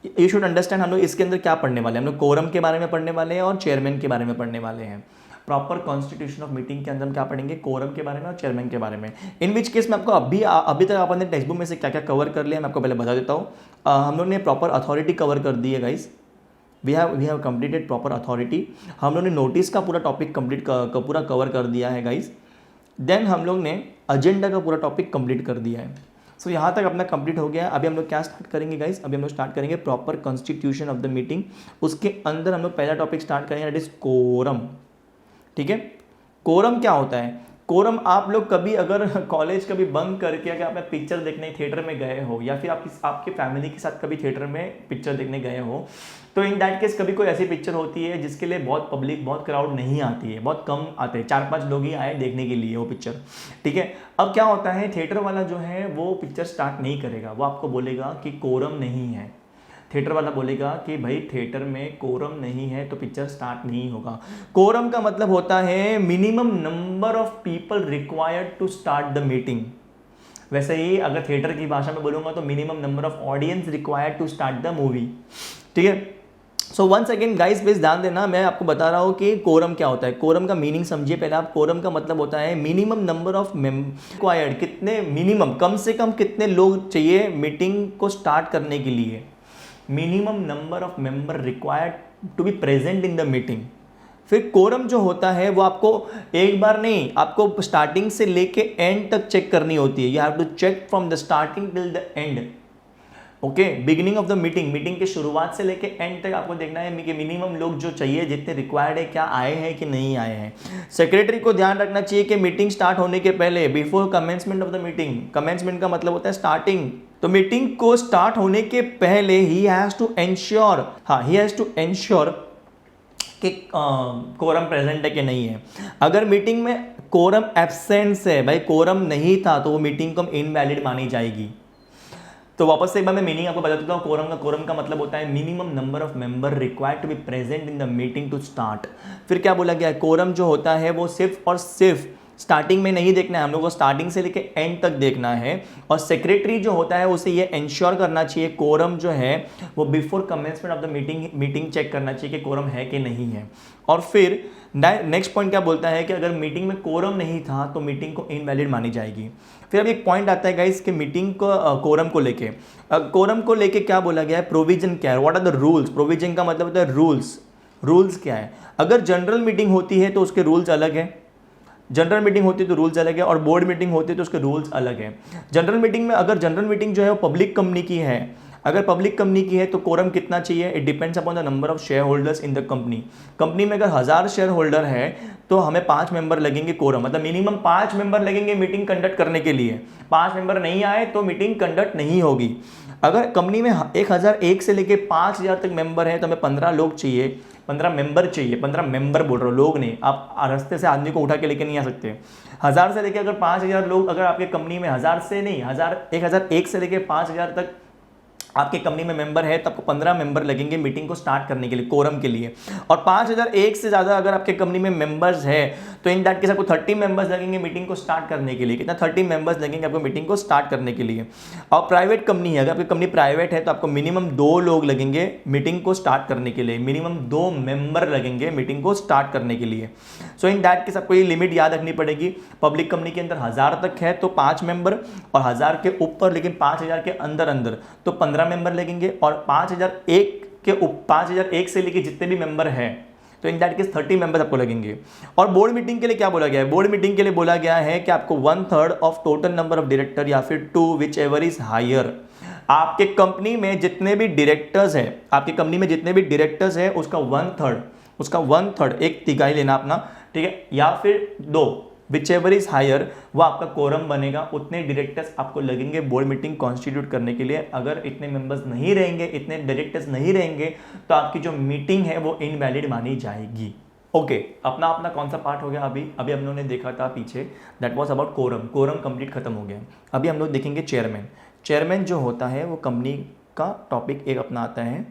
यू शुड अंडरस्टैंड हम लोग इसके अंदर क्या पढ़ने वाले हैं. हम लोग कोरम के बारे में पढ़ने वाले हैं और चेयरमैन के बारे में पढ़ने वाले हैं. प्रॉपर कॉन्स्टिट्यूशन ऑफ मीटिंग के अंदर हम क्या पढ़ेंगे, कोरम के बारे में और चेयरमैन के बारे में. इन विच केस मैं आपको अभी तक आपने टेक्स्ट बुक में से क्या क्या कवर कर लिया मैं आपको पहले बता देता हूँ. हम लोग ने प्रॉपर अथॉरिटी कवर कर दी है guys. We have completed proper authority. हम लोग ने नोटिस का पूरा टॉपिक पूरा कवर कर दिया है गाइस. देन हम लोग ने एजेंडा का पूरा टॉपिक कंप्लीट कर दिया है. सो यहाँ तक अपना कंप्लीट हो गया. अभी हम लोग क्या स्टार्ट करेंगे गाइस, अभी हम लोग स्टार्ट करेंगे proper constitution of the meeting. उसके अंदर हम लोग पहला टॉपिक स्टार्ट करेंगे दैट इज कोरम. ठीक है. कोरम क्या होता है, कोरम आप लोग कभी अगर कॉलेज कभी बंक करके अगर आप पिक्चर देखने थिएटर में गए हो या फिर आपके फैमिली के साथ कभी थिएटर में पिक्चर देखने गए हो, तो इन दैट केस कभी कोई ऐसी पिक्चर होती है जिसके लिए बहुत पब्लिक बहुत क्राउड नहीं आती है, बहुत कम आते हैं, 4-5 लोग ही आए देखने के लिए वो पिक्चर. ठीक है. अब क्या होता है, थिएटर वाला जो है वो पिक्चर स्टार्ट नहीं करेगा, वो आपको बोलेगा कि कोरम नहीं है. थिएटर वाला बोलेगा कि भाई थिएटर में कोरम नहीं है तो पिक्चर स्टार्ट नहीं होगा. कोरम का मतलब होता है minimum number of people required to start the meeting. वैसे ही अगर थिएटर की भाषा में बोलूंगा तो minimum number of audience required to start the movie. ठीक है. So once again guys please ध्यान देना, मैं आपको बता रहा हूँ कि कोरम क्या होता है. कोरम का मीनिंग समझिए पहले आप. कोरम का मतलब होता है मिनिमम नंबर ऑफ रिक्वायर्ड, कितने मिनिमम कम से कम कितने लोग चाहिए मीटिंग को स्टार्ट करने के लिए. Minimum number of member required to be present in the meeting. फिर कोरम जो होता है वो आपको एक बार नहीं, आपको स्टार्टिंग से लेके एंड तक चेक करनी होती है. You have to check from the starting till the end. Okay, beginning of the meeting, meeting के शुरुआत से लेके एंड तक आपको देखना है कि मिनिमम लोग जो चाहिए जितने रिक्वायर्ड है क्या आए हैं कि नहीं आए हैं। सेक्रेटरी को ध्यान रखना चाहिए कि मीटिंग स्टार्ट होने के पहले, before commencement of the meeting, commencement का मतलब होता है स्टार्टिंग, तो मीटिंग को स्टार्ट होने के पहले ही हैज टू एंश्योर कि कोरम प्रेजेंट है कि नहीं है। अगर मीटिंग में कोरम एब्सेंस है, भाई कोरम नहीं था, तो वो मीटिंग को इनवैलिड मानी जाएगी। तो वापस से एक बार मैं मीनिंग आपको बता देता हूँ कोरम का मतलब होता है minimum number of member required to be present in the meeting to start. फिर क्या बोला गया है, कोरम जो होता है वो सिर्फ और सिर्फ स्टार्टिंग में नहीं देखना है, हम लोग को स्टार्टिंग से लेके एंड तक देखना है। और सेक्रेटरी जो होता है उसे ये इंश्योर करना चाहिए कोरम जो है वो before commencement of the meeting check करना चाहिए कि कोरम है कि नहीं है। और फिर नेक्स्ट पॉइंट क्या बोलता है कि अगर मीटिंग में कोरम नहीं था तो मीटिंग को इनवैलिड मानी जाएगी। फिर अब एक पॉइंट आता है गाइस कि मीटिंग को कोरम को लेके क्या बोला गया है, प्रोविजन क्या है, what are the rules. Provision का मतलब होता है रूल्स क्या है। अगर जनरल मीटिंग होती है तो उसके रूल्स अलग है, जनरल मीटिंग होती है तो रूल्स अलग है, और बोर्ड मीटिंग होती है तो उसके रूल्स अलग है। जनरल मीटिंग में अगर जनरल मीटिंग जो है वो पब्लिक कंपनी की है, अगर पब्लिक कंपनी की है तो कोरम कितना चाहिए, it depends upon the number of share holders in the company में अगर 1000 शेयर होल्डर है तो हमें 5 मेंबर लगेंगे कोरम, मतलब मिनिमम 5 मेंबर लगेंगे मीटिंग कंडक्ट करने के लिए। 5 मेंबर नहीं आए तो मीटिंग कंडक्ट नहीं होगी। अगर कंपनी में 1001 से लेके 5000 तक मेंबर है तो हमें 15 लोग चाहिए, 15 मेंबर चाहिए, 15 मेंबर बोल रहा हूँ, लोग नहीं, आप रास्ते से आदमी को उठा के लेके नहीं आ सकते। 1000 से लेके अगर 5000 लोग अगर आपके कंपनी में 1000 से नहीं 1001 से लेके 5000 तक आपके कंपनी में मेंबर है तो आपको 15 मेंबर लगेंगे मीटिंग को स्टार्ट करने के लिए, कोरम के लिए। और 5001 से ज़्यादा अगर आपके कंपनी में मेंबर्स है तो इन दैट केस आपको 30 मेंबर्स लगेंगे मीटिंग को स्टार्ट करने के लिए। कितना, 30 मेंबर्स लगेंगे आपको मीटिंग को स्टार्ट करने के लिए। और प्राइवेट कंपनी है, अगर आपकी कंपनी प्राइवेट है तो आपको मिनिमम 2 लोग लगेंगे मीटिंग को स्टार्ट करने के लिए, मिनिमम 2 मेंबर लगेंगे मीटिंग को स्टार्ट करने के लिए। सो इन दैट केस आपको ये लिमिट याद रखनी पड़ेगी। पब्लिक कंपनी के अंदर 1000 तक है तो 5 मेंबर, और 1000 के ऊपर लेकिन 5000 के अंदर तो 15 मेंबर लगेंगे, और 5001 से लेके जितने भी मेंबर हैं तो इन दैट केस 30 मेंबर्स आपको लगेंगे। और बोर्ड मीटिंग के लिए क्या बोला गया है, बोर्ड मीटिंग के लिए बोला गया है कि आपको 1/3 of total number of director या फिर 2 विच एवर इज हायर। आपके कंपनी में जितने भी डायरेक्टर्स है, आपकी कंपनी में जितने भी डायरेक्टर्स है उसका 1/3 एक तिहाई लेना अपना, ठीक है, या फिर 2 विच एवर इज हायर वो आपका कोरम बनेगा। उतने डायरेक्टर्स आपको लगेंगे बोर्ड मीटिंग कॉन्स्टिट्यूट करने के लिए। अगर इतने मेंबर्स नहीं रहेंगे, इतने डायरेक्टर्स नहीं रहेंगे तो आपकी जो मीटिंग है वो इनवैलिड मानी जाएगी। ओके, अपना अपना कौन सा पार्ट हो गया, अभी हम लोगों ने देखा था पीछे, that was about quorum complete खत्म हो गया। अभी हम लोग देखेंगे चेयरमैन जो होता है वो कंपनी का टॉपिक एक अपना आता है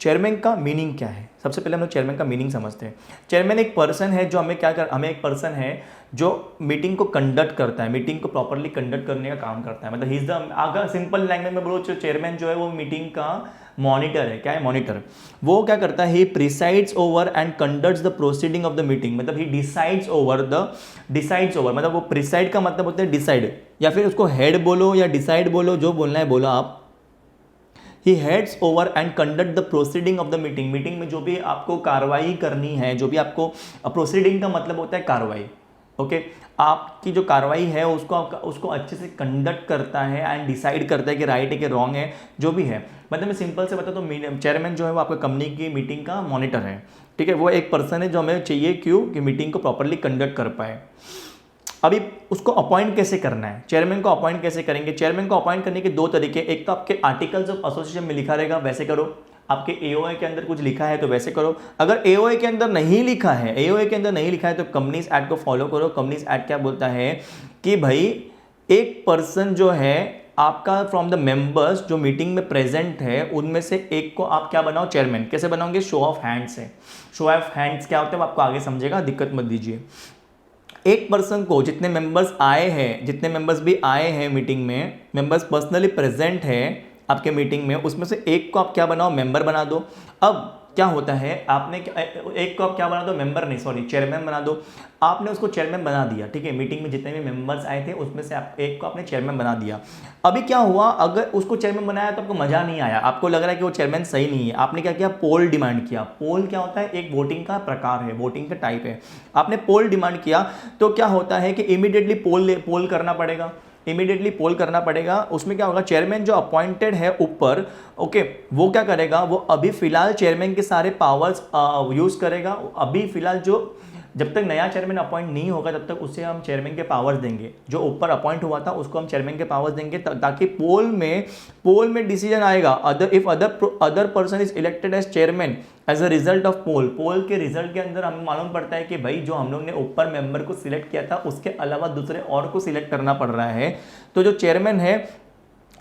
चेयरमैन का मीनिंग क्या है। सबसे पहले हम लोग चेयरमैन का मीनिंग समझते हैं। चेयरमैन एक पर्सन है जो हमें एक पर्सन है जो मीटिंग को कंडक्ट करता है, मीटिंग को प्रॉपरली कंडक्ट करने का काम करता है। मतलब ही इज द, अगर सिंपल लैंग्वेज में बोलो तो चेयरमैन जो है वो मीटिंग का मॉनिटर है। क्या है मॉनिटर? वो क्या करता है, he presides over and conducts the proceeding of the meeting. मतलब ही डिसाइड्स ओवर मतलब वो प्रिसाइड का मतलब होता है डिसाइड, या फिर उसको हेड बोलो या डिसाइड बोलो, जो बोलना है बोलो आप। He heads over and conduct the proceeding of the meeting. Meeting में जो भी आपको कार्रवाई करनी है, जो भी आपको, प्रोसीडिंग का मतलब होता है कार्रवाई, ओके, आपकी जो कार्रवाई है उसको अच्छे से कंडक्ट करता है एंड डिसाइड करता है कि राइट है कि रॉन्ग है, जो भी है। मतलब मैं सिंपल से बता तो चेयरमैन जो है वो आपका कंपनी की मीटिंग का मॉनिटर है, ठीक है। वो एक पर्सन है जो हमें चाहिए, क्यों कि मीटिंग को प्रॉपरली कंडक्ट कर पाए। अभी उसको अपॉइंट कैसे करना है, चेयरमैन को अपॉइंट कैसे करेंगे? चेयरमैन को अपॉइंट करने के 2 तरीके, एक तो आपके आर्टिकल्स ऑफ एसोसिएशन में लिखा रहेगा वैसे करो, आपके एओए के अंदर कुछ लिखा है तो वैसे करो। अगर एओए के अंदर नहीं लिखा है तो कंपनीज एक्ट को फॉलो करो। कंपनीज एक्ट क्या बोलता है कि भाई एक पर्सन जो है आपका फ्रॉम द मेंबर्स जो मीटिंग में प्रेजेंट है उनमें से एक को आप क्या बनाओ, चेयरमैन। कैसे बनाओगे? शो ऑफ हैंड्स से। शो ऑफ हैंड्स क्या होता है आपको आगे समझेगा, दिक्कत मत दीजिए। एक पर्सन को जितने मेंबर्स भी आए हैं मीटिंग में, मेंबर्स पर्सनली प्रेजेंट है आपके मीटिंग में, उसमें से एक को आप क्या बनाओ, मेंबर बना दो। अब क्या होता है, एक को आप क्या बना दो, चेयरमैन बना दो। आपने उसको चेयरमैन बना दिया, ठीक है। मीटिंग में जितने भी मेंबर्स आए थे उसमें से आप एक को आपने चेयरमैन बना दिया। अभी क्या हुआ, अगर उसको चेयरमैन बनाया तो आपको मजा नहीं आया, आपको लग रहा है कि वो चेयरमैन सही नहीं है। आपने क्या किया, पोल डिमांड किया। पोल क्या होता है, एक वोटिंग का प्रकार है, वोटिंग का टाइप है। आपने पोल डिमांड किया तो क्या होता है कि इमीडिएटली पोल करना पड़ेगा। इमीडिएटली पोल करना पड़ेगा। उसमें क्या होगा, चेयरमैन जो अपॉइंटेड है ऊपर, ओके, वो क्या करेगा, वो अभी फिलहाल चेयरमैन के सारे पावर्स यूज करेगा। अभी फिलहाल जो जब तक नया चेयरमैन अपॉइंट नहीं होगा तब तक उसे हम चेयरमैन के पावर्स देंगे, जो ऊपर अपॉइंट हुआ था उसको हम चेयरमैन के पावर्स देंगे, ताकि पोल में डिसीजन आएगा। If other person is elected as chairman as a result of poll के रिजल्ट के अंदर हमें मालूम पड़ता है कि भाई जो हम लोग ने ऊपर मेंबर को सिलेक्ट किया था उसके अलावा दूसरे और को सिलेक्ट करना पड़ रहा है, तो जो चेयरमैन है,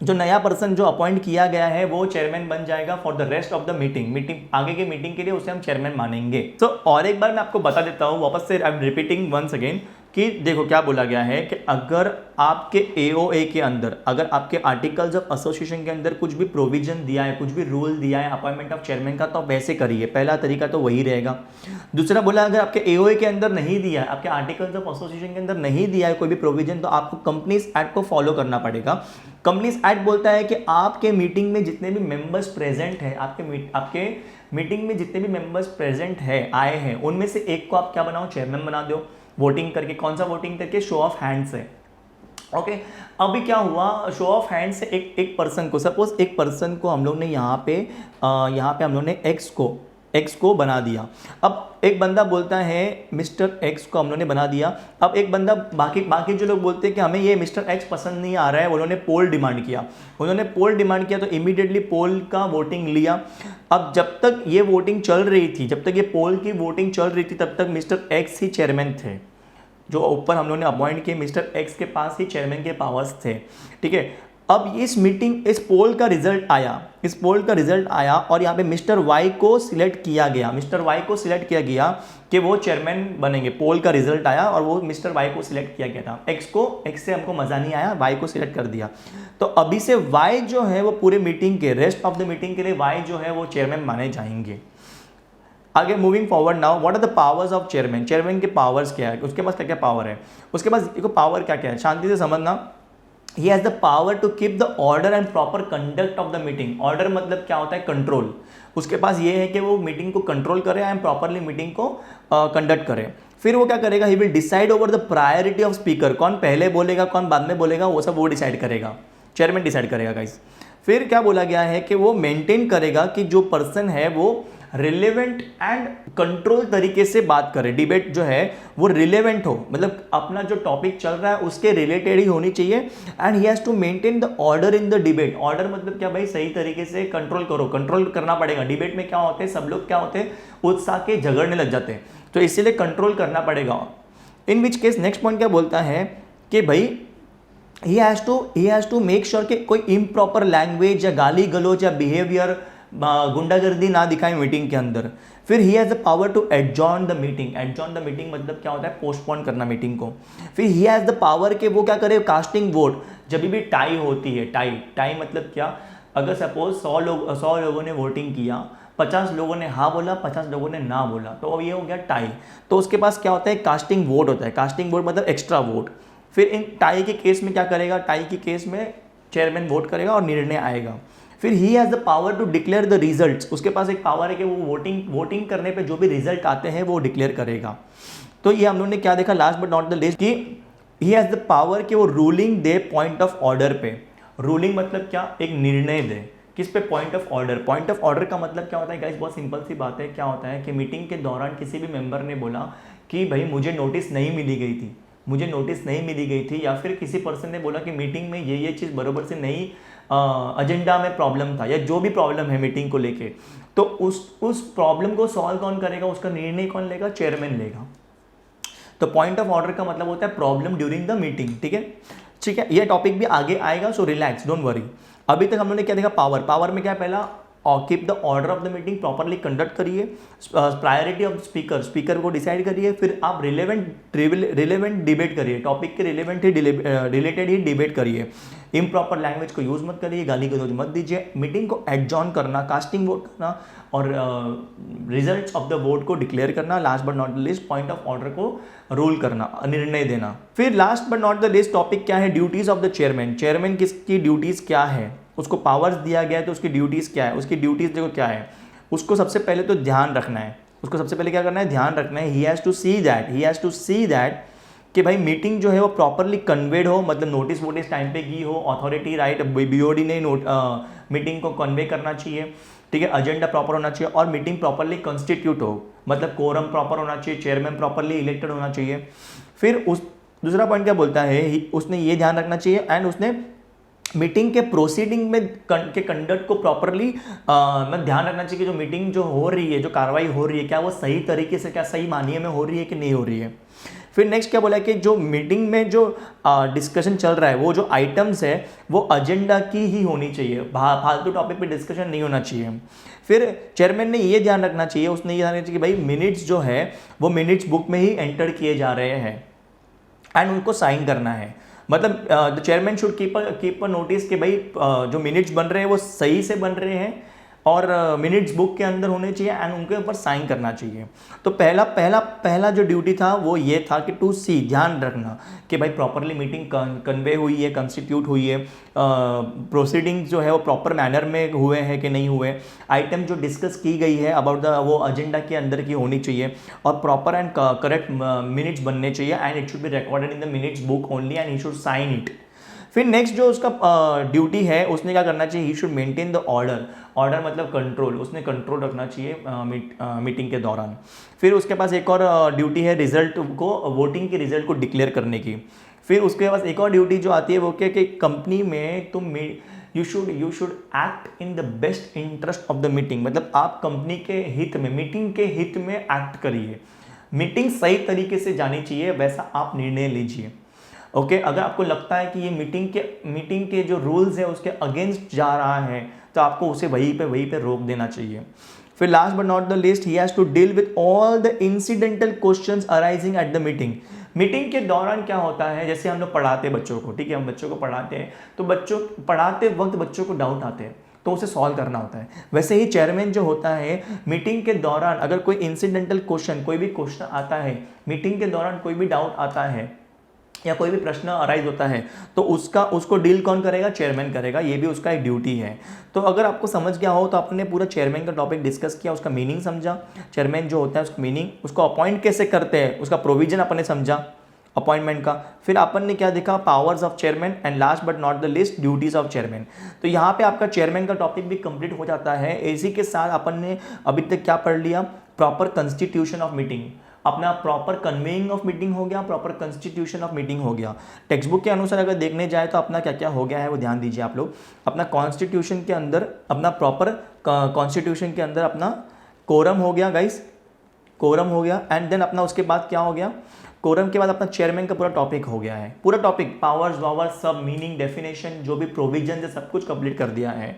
जो नया पर्सन जो अपॉइंट किया गया है वो चेयरमैन बन जाएगा for the rest of the meeting आगे की मीटिंग के लिए उसे हम चेयरमैन मानेंगे। तो और एक बार मैं आपको बता देता हूँ वापस से, I am repeating once again, कि देखो क्या बोला गया है कि अगर आपके एओए के अंदर, अगर आपके आर्टिकल्स ऑफ एसोसिएशन के अंदर कुछ भी प्रोविजन दिया है, कुछ भी रूल दिया है अपॉइंटमेंट ऑफ चेयरमैन का, तो आप वैसे करिए। पहला तरीका तो वही रहेगा। दूसरा बोला, अगर आपके एओए के अंदर नहीं दिया है, आपके आर्टिकल्स ऑफ एसोसिएशन के अंदर नहीं दिया है कोई भी प्रोविजन, तो आपको कंपनीज एक्ट को फॉलो करना पड़ेगा। कंपनीज एक्ट बोलता है कि आपके मीटिंग में जितने भी मेंबर्स प्रेजेंट है, आपके मीटिंग में जितने भी मेंबर्स प्रेजेंट है, आए हैं, उनमें से एक को आप क्या बनाओ, चेयरमैन बना दो, वोटिंग करके। कौन सा वोटिंग करके? शो ऑफ हैंड से। ओके, अभी क्या हुआ, शो ऑफ हैंड से एक पर्सन को, सपोज एक पर्सन को हम लोग ने यहाँ पे हम लोग ने एक्स को बना दिया। अब एक बंदा बोलता है मिस्टर एक्स को हम लोग ने बना दिया। अब एक बंदा, बाकी जो लोग बोलते हैं कि हमें ये मिस्टर एक्स पसंद नहीं आ रहा है, उन्होंने पोल डिमांड किया। तो इमीडिएटली पोल का वोटिंग लिया। अब जब तक ये वोटिंग चल रही थी, जब तक ये पोल की वोटिंग चल रही थी, तब तक मिस्टर एक्स ही चेयरमैन थे। जो ऊपर हम लोग ने अपॉइंट किए, मिस्टर एक्स के पास ही चेयरमैन के पावर्स थे। ठीक है, अब इस पोल का रिजल्ट आया और यहाँ पे मिस्टर वाई को सिलेक्ट किया गया कि वो चेयरमैन बनेंगे। पोल का रिजल्ट आया और वो मिस्टर वाई को सिलेक्ट किया गया था। एक्स से हमको मजा नहीं आया, वाई को सिलेक्ट कर दिया। तो अभी से वाई जो है वो पूरे मीटिंग के रेस्ट ऑफ द मीटिंग के लिए वाई जो है वो चेयरमैन माने जाएंगे। आगे moving forward now, what are the powers of chairman. Chairman के पावर्स क्या है, उसके पास क्या क्या पावर है, उसके पास देखो पावर क्या क्या है, शांति से समझना। He has the power to keep the order and proper conduct of the meeting. Order मतलब क्या होता है, कंट्रोल। उसके पास ये है कि वो मीटिंग को कंट्रोल करे एंड प्रॉपरली मीटिंग को कंडक्ट करे। फिर वो क्या करेगा, he will decide over the priority of speaker. कौन पहले बोलेगा, कौन बाद में बोलेगा, वो सब वो डिसाइड करेगा, चेयरमैन डिसाइड करेगा गाइस। फिर क्या बोला गया है कि वो मेंटेन करेगा कि जो पर्सन है वो रिलेवेंट एंड कंट्रोल तरीके से बात करे। डिबेट जो है वो रिलेवेंट हो, मतलब अपना जो टॉपिक चल रहा है उसके रिलेटेड ही होनी चाहिए। And he has to maintain the order in the debate. Order मतलब क्या भाई, सही तरीके से कंट्रोल करना पड़ेगा। डिबेट में क्या होते हैं, सब लोग क्या होते हैं, उत्साह के झगड़ने लग जाते हैं, तो इसीलिए कंट्रोल करना पड़ेगा। इन विच केस नेक्स्ट पॉइंट क्या बोलता है कि भाई he has to make sure कि कोई इम्प्रॉपर लैंग्वेज या गाली गलौज या बिहेवियर, गुंडागर्दी ना दिखाए मीटिंग के अंदर। फिर he has the power to adjourn the meeting. Adjourn the meeting मतलब क्या होता है, पोस्टपोन करना मीटिंग को। फिर ही हैज़ द पावर कि वो क्या करे, कास्टिंग वोट। जब भी टाई होती है, टाई मतलब क्या, अगर सपोज 100 लोगों ने वोटिंग किया, 50 लोगों ने हाँ बोला, 50 लोगों ने ना बोला, तो अब ये हो गया टाई। तो उसके पास क्या होता है, कास्टिंग वोट होता है। कास्टिंग वोट मतलब एक्स्ट्रा वोट। फिर इन टाई के केस में क्या करेगा, टाई के केस में चेयरमैन वोट करेगा और निर्णय आएगा। फिर he has the power to declare the results. उसके पास एक पावर है कि वो वोटिंग करने पे जो भी रिजल्ट आते हैं वो डिक्लेयर करेगा। तो ये हम लोगों ने क्या देखा, last but not the least, कि ही हैज़ द पावर कि वो ruling they point of order पे। रूलिंग मतलब क्या, एक निर्णय दे, किस पे, point of order. Point of order का मतलब क्या होता है गाइस, बहुत सिंपल सी बात है। क्या होता है कि मीटिंग के दौरान किसी भी मेंबर ने बोला कि भाई मुझे नोटिस नहीं मिली गई थी, या फिर किसी पर्सन ने बोला कि मीटिंग में ये चीज़ बराबर से नहीं, एजेंडा में प्रॉब्लम था, या जो भी प्रॉब्लम है मीटिंग को लेके, तो उस प्रॉब्लम को सॉल्व कौन करेगा, उसका निर्णय कौन लेगा, चेयरमैन लेगा। तो पॉइंट ऑफ ऑर्डर का मतलब होता है प्रॉब्लम ड्यूरिंग द मीटिंग। ठीक है, ये टॉपिक भी आगे आएगा, सो रिलैक्स, डोंट वरी। अभी तक हम लोगों ने क्या देखा, पावर में क्या है, पहला keep the order of the meeting properly conduct करिए। प्रायोरिटी ऑफ स्पीकर को डिसाइड करिए। फिर आप रिलेवेंट डिबेट करिए, टॉपिक के रिलेटेड ही डिबेट करिए। इम्प्रॉपर लैंग्वेज को यूज मत करिए, गाली गलौज मत दीजिए। मीटिंग को एडजॉर्न करना, कास्टिंग वोट करना और रिजल्ट्स ऑफ द वोट को डिक्लेयर करना। Last but not the list, point of order को रूल करना, निर्णय देना। फिर last but not the list topic क्या है, duties of the chairman. Chairman किसकी ड्यूटीज क्या है, उसको पावर्स दिया गया है तो उसकी ड्यूटीज़ क्या है, उसकी ड्यूटीज़ देखो क्या है। उसको सबसे पहले तो ध्यान रखना है, उसको सबसे पहले क्या करना है, ध्यान रखना है। He has to see that कि भाई मीटिंग जो है वो प्रॉपरली कन्वेड हो, मतलब नोटिस वोटिस टाइम पे की हो, अथॉरिटी राइट बीओडी ने मीटिंग को कन्वे करना चाहिए, ठीक है, एजेंडा प्रॉपर होना चाहिए और मीटिंग प्रॉपरली कॉन्स्टिट्यूट हो, मतलब कोरम प्रॉपर होना चाहिए, चेयरमैन प्रॉपरली इलेक्टेड होना चाहिए। फिर उस दूसरा पॉइंट क्या बोलता है, उसने ये ध्यान रखना चाहिए एंड उसने मीटिंग के प्रोसीडिंग में के कंडक्ट को प्रॉपरली मतलब ध्यान रखना चाहिए कि जो मीटिंग जो हो रही है, जो कार्रवाई हो रही है, क्या वो सही तरीके से, क्या सही मानिए में हो रही है कि नहीं हो रही है। फिर नेक्स्ट क्या बोला कि जो मीटिंग में जो डिस्कशन चल रहा है, वो जो आइटम्स है वो एजेंडा की ही होनी चाहिए, फालतू टॉपिक पे डिस्कशन नहीं होना चाहिए। फिर चेयरमैन ने ये ध्यान रखना चाहिए, उसने ये ध्यान रखना चाहिए कि भाई मिनट्स जो है वो मिनट्स बुक में ही एंटर किए जा रहे हैं एंड उनको साइन करना है। मतलब the chairman should keep a notice कि भाई जो मिनट्स बन रहे हैं वो सही से बन रहे हैं और मिनट्स बुक के अंदर होने चाहिए एंड उनके ऊपर साइन करना चाहिए। तो पहला पहला पहला जो ड्यूटी था वो ये था कि टू सी, ध्यान रखना कि भाई प्रॉपरली मीटिंग कन्वे हुई है, कंस्टिट्यूट हुई है, प्रोसीडिंग्स जो है वो प्रॉपर मैनर में हुए हैं कि नहीं हुए, आइटम जो डिस्कस की गई है अबाउट द वो एजेंडा के अंदर की होनी चाहिए और प्रॉपर एंड करेक्ट मिनट्स बनने चाहिए and it should be recorded in the minutes book only and he should sign it. फिर नेक्स्ट जो उसका ड्यूटी है, उसने क्या करना चाहिए, he should maintain the order. Order मतलब कंट्रोल, उसने कंट्रोल रखना चाहिए मीटिंग के दौरान। फिर उसके पास एक और ड्यूटी है रिजल्ट को, वोटिंग के रिजल्ट को डिक्लेयर करने की। फिर उसके पास एक और ड्यूटी जो आती है वो क्या कि कंपनी में तुम you should act in the best interest of the meeting, मतलब आप कंपनी के हित में, मीटिंग के हित में एक्ट करिए। मीटिंग सही तरीके से जानी चाहिए, वैसा आप निर्णय लीजिए। ओके अगर आपको लगता है कि ये मीटिंग के जो रूल्स है उसके अगेंस्ट जा रहा है तो आपको उसे वहीं पे रोक देना चाहिए। फिर last but not the least, he has to deal with all the incidental questions arising at the meeting के दौरान क्या होता है, जैसे हम लोग पढ़ाते हैं बच्चों को, ठीक है, हम बच्चों को पढ़ाते हैं तो पढ़ाते वक्त बच्चों को डाउट आते हैं तो उसे सॉल्व करना होता है। वैसे ही चेयरमैन जो होता है मीटिंग के दौरान अगर कोई इंसिडेंटल क्वेश्चन, कोई भी क्वेश्चन आता है मीटिंग के दौरान, कोई भी डाउट आता है या कोई भी प्रश्न अराइज होता है तो उसको डील कौन करेगा, चेयरमैन करेगा, ये भी उसका एक ड्यूटी है। तो अगर आपको समझ गया हो तो आपने पूरा चेयरमैन का टॉपिक डिस्कस किया, उसका मीनिंग समझा, चेयरमैन जो होता है उसका मीनिंग, उसको अपॉइंट कैसे करते हैं उसका प्रोविजन अपने समझा अपॉइंटमेंट का, फिर अपन ने क्या देखा, powers of chairman and last but not the list duties of chairman. तो यहाँ पे आपका चेयरमैन का टॉपिक भी कंप्लीट हो जाता है। इसी के साथ अपन ने अभी तक क्या पढ़ लिया, प्रॉपर कंस्टिट्यूशन ऑफ मीटिंग, अपना प्रॉपर कन्वेइंग ऑफ मीटिंग हो गया, प्रॉपर कंस्टिट्यूशन ऑफ मीटिंग हो गया। टेक्स्ट बुक के अनुसार अगर देखने जाए तो अपना क्या क्या हो गया है वो ध्यान दीजिए आप लोग। अपना कॉन्स्टिट्यूशन के अंदर, अपना प्रॉपर कॉन्स्टिट्यूशन के अंदर अपना कोरम हो गया गाइस, कोरम हो गया एंड देन अपना उसके बाद क्या हो गया, कोरम के बाद अपना चेयरमैन का पूरा टॉपिक हो गया है, पूरा टॉपिक पावर्स वावर्स सब, मीनिंग, डेफिनेशन, जो भी प्रोविजन है सब कुछ कंप्लीट कर दिया है।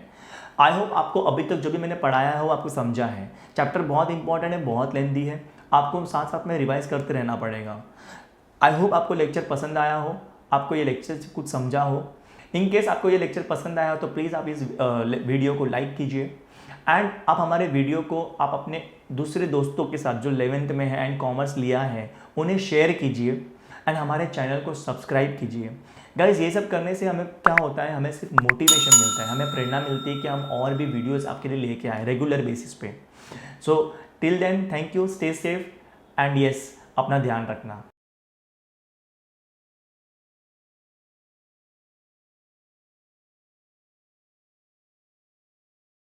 आई होप आपको अभी तक जो भी मैंने पढ़ाया है वो आपको समझा है। चैप्टर बहुत इंपॉर्टेंट है, बहुत लेंथी है, आपको साथ साथ में रिवाइज करते रहना पड़ेगा। आई होप आपको लेक्चर पसंद आया हो, आपको ये लेक्चर से कुछ समझा हो। इन केस आपको ये लेक्चर पसंद आया हो तो प्लीज़ आप इस वीडियो को लाइक कीजिए एंड आप हमारे वीडियो को आप अपने दूसरे दोस्तों के साथ जो 11th में है एंड कॉमर्स लिया है उन्हें शेयर कीजिए एंड हमारे चैनल को सब्सक्राइब कीजिए। गाइस ये सब करने से हमें क्या होता है, हमें सिर्फ मोटिवेशन मिलता है, हमें प्रेरणा मिलती है कि हम और भी वीडियोस आपके लिए लेके आए रेगुलर बेसिस पे। So till then thank you, stay safe and yes अपना ध्यान रखना।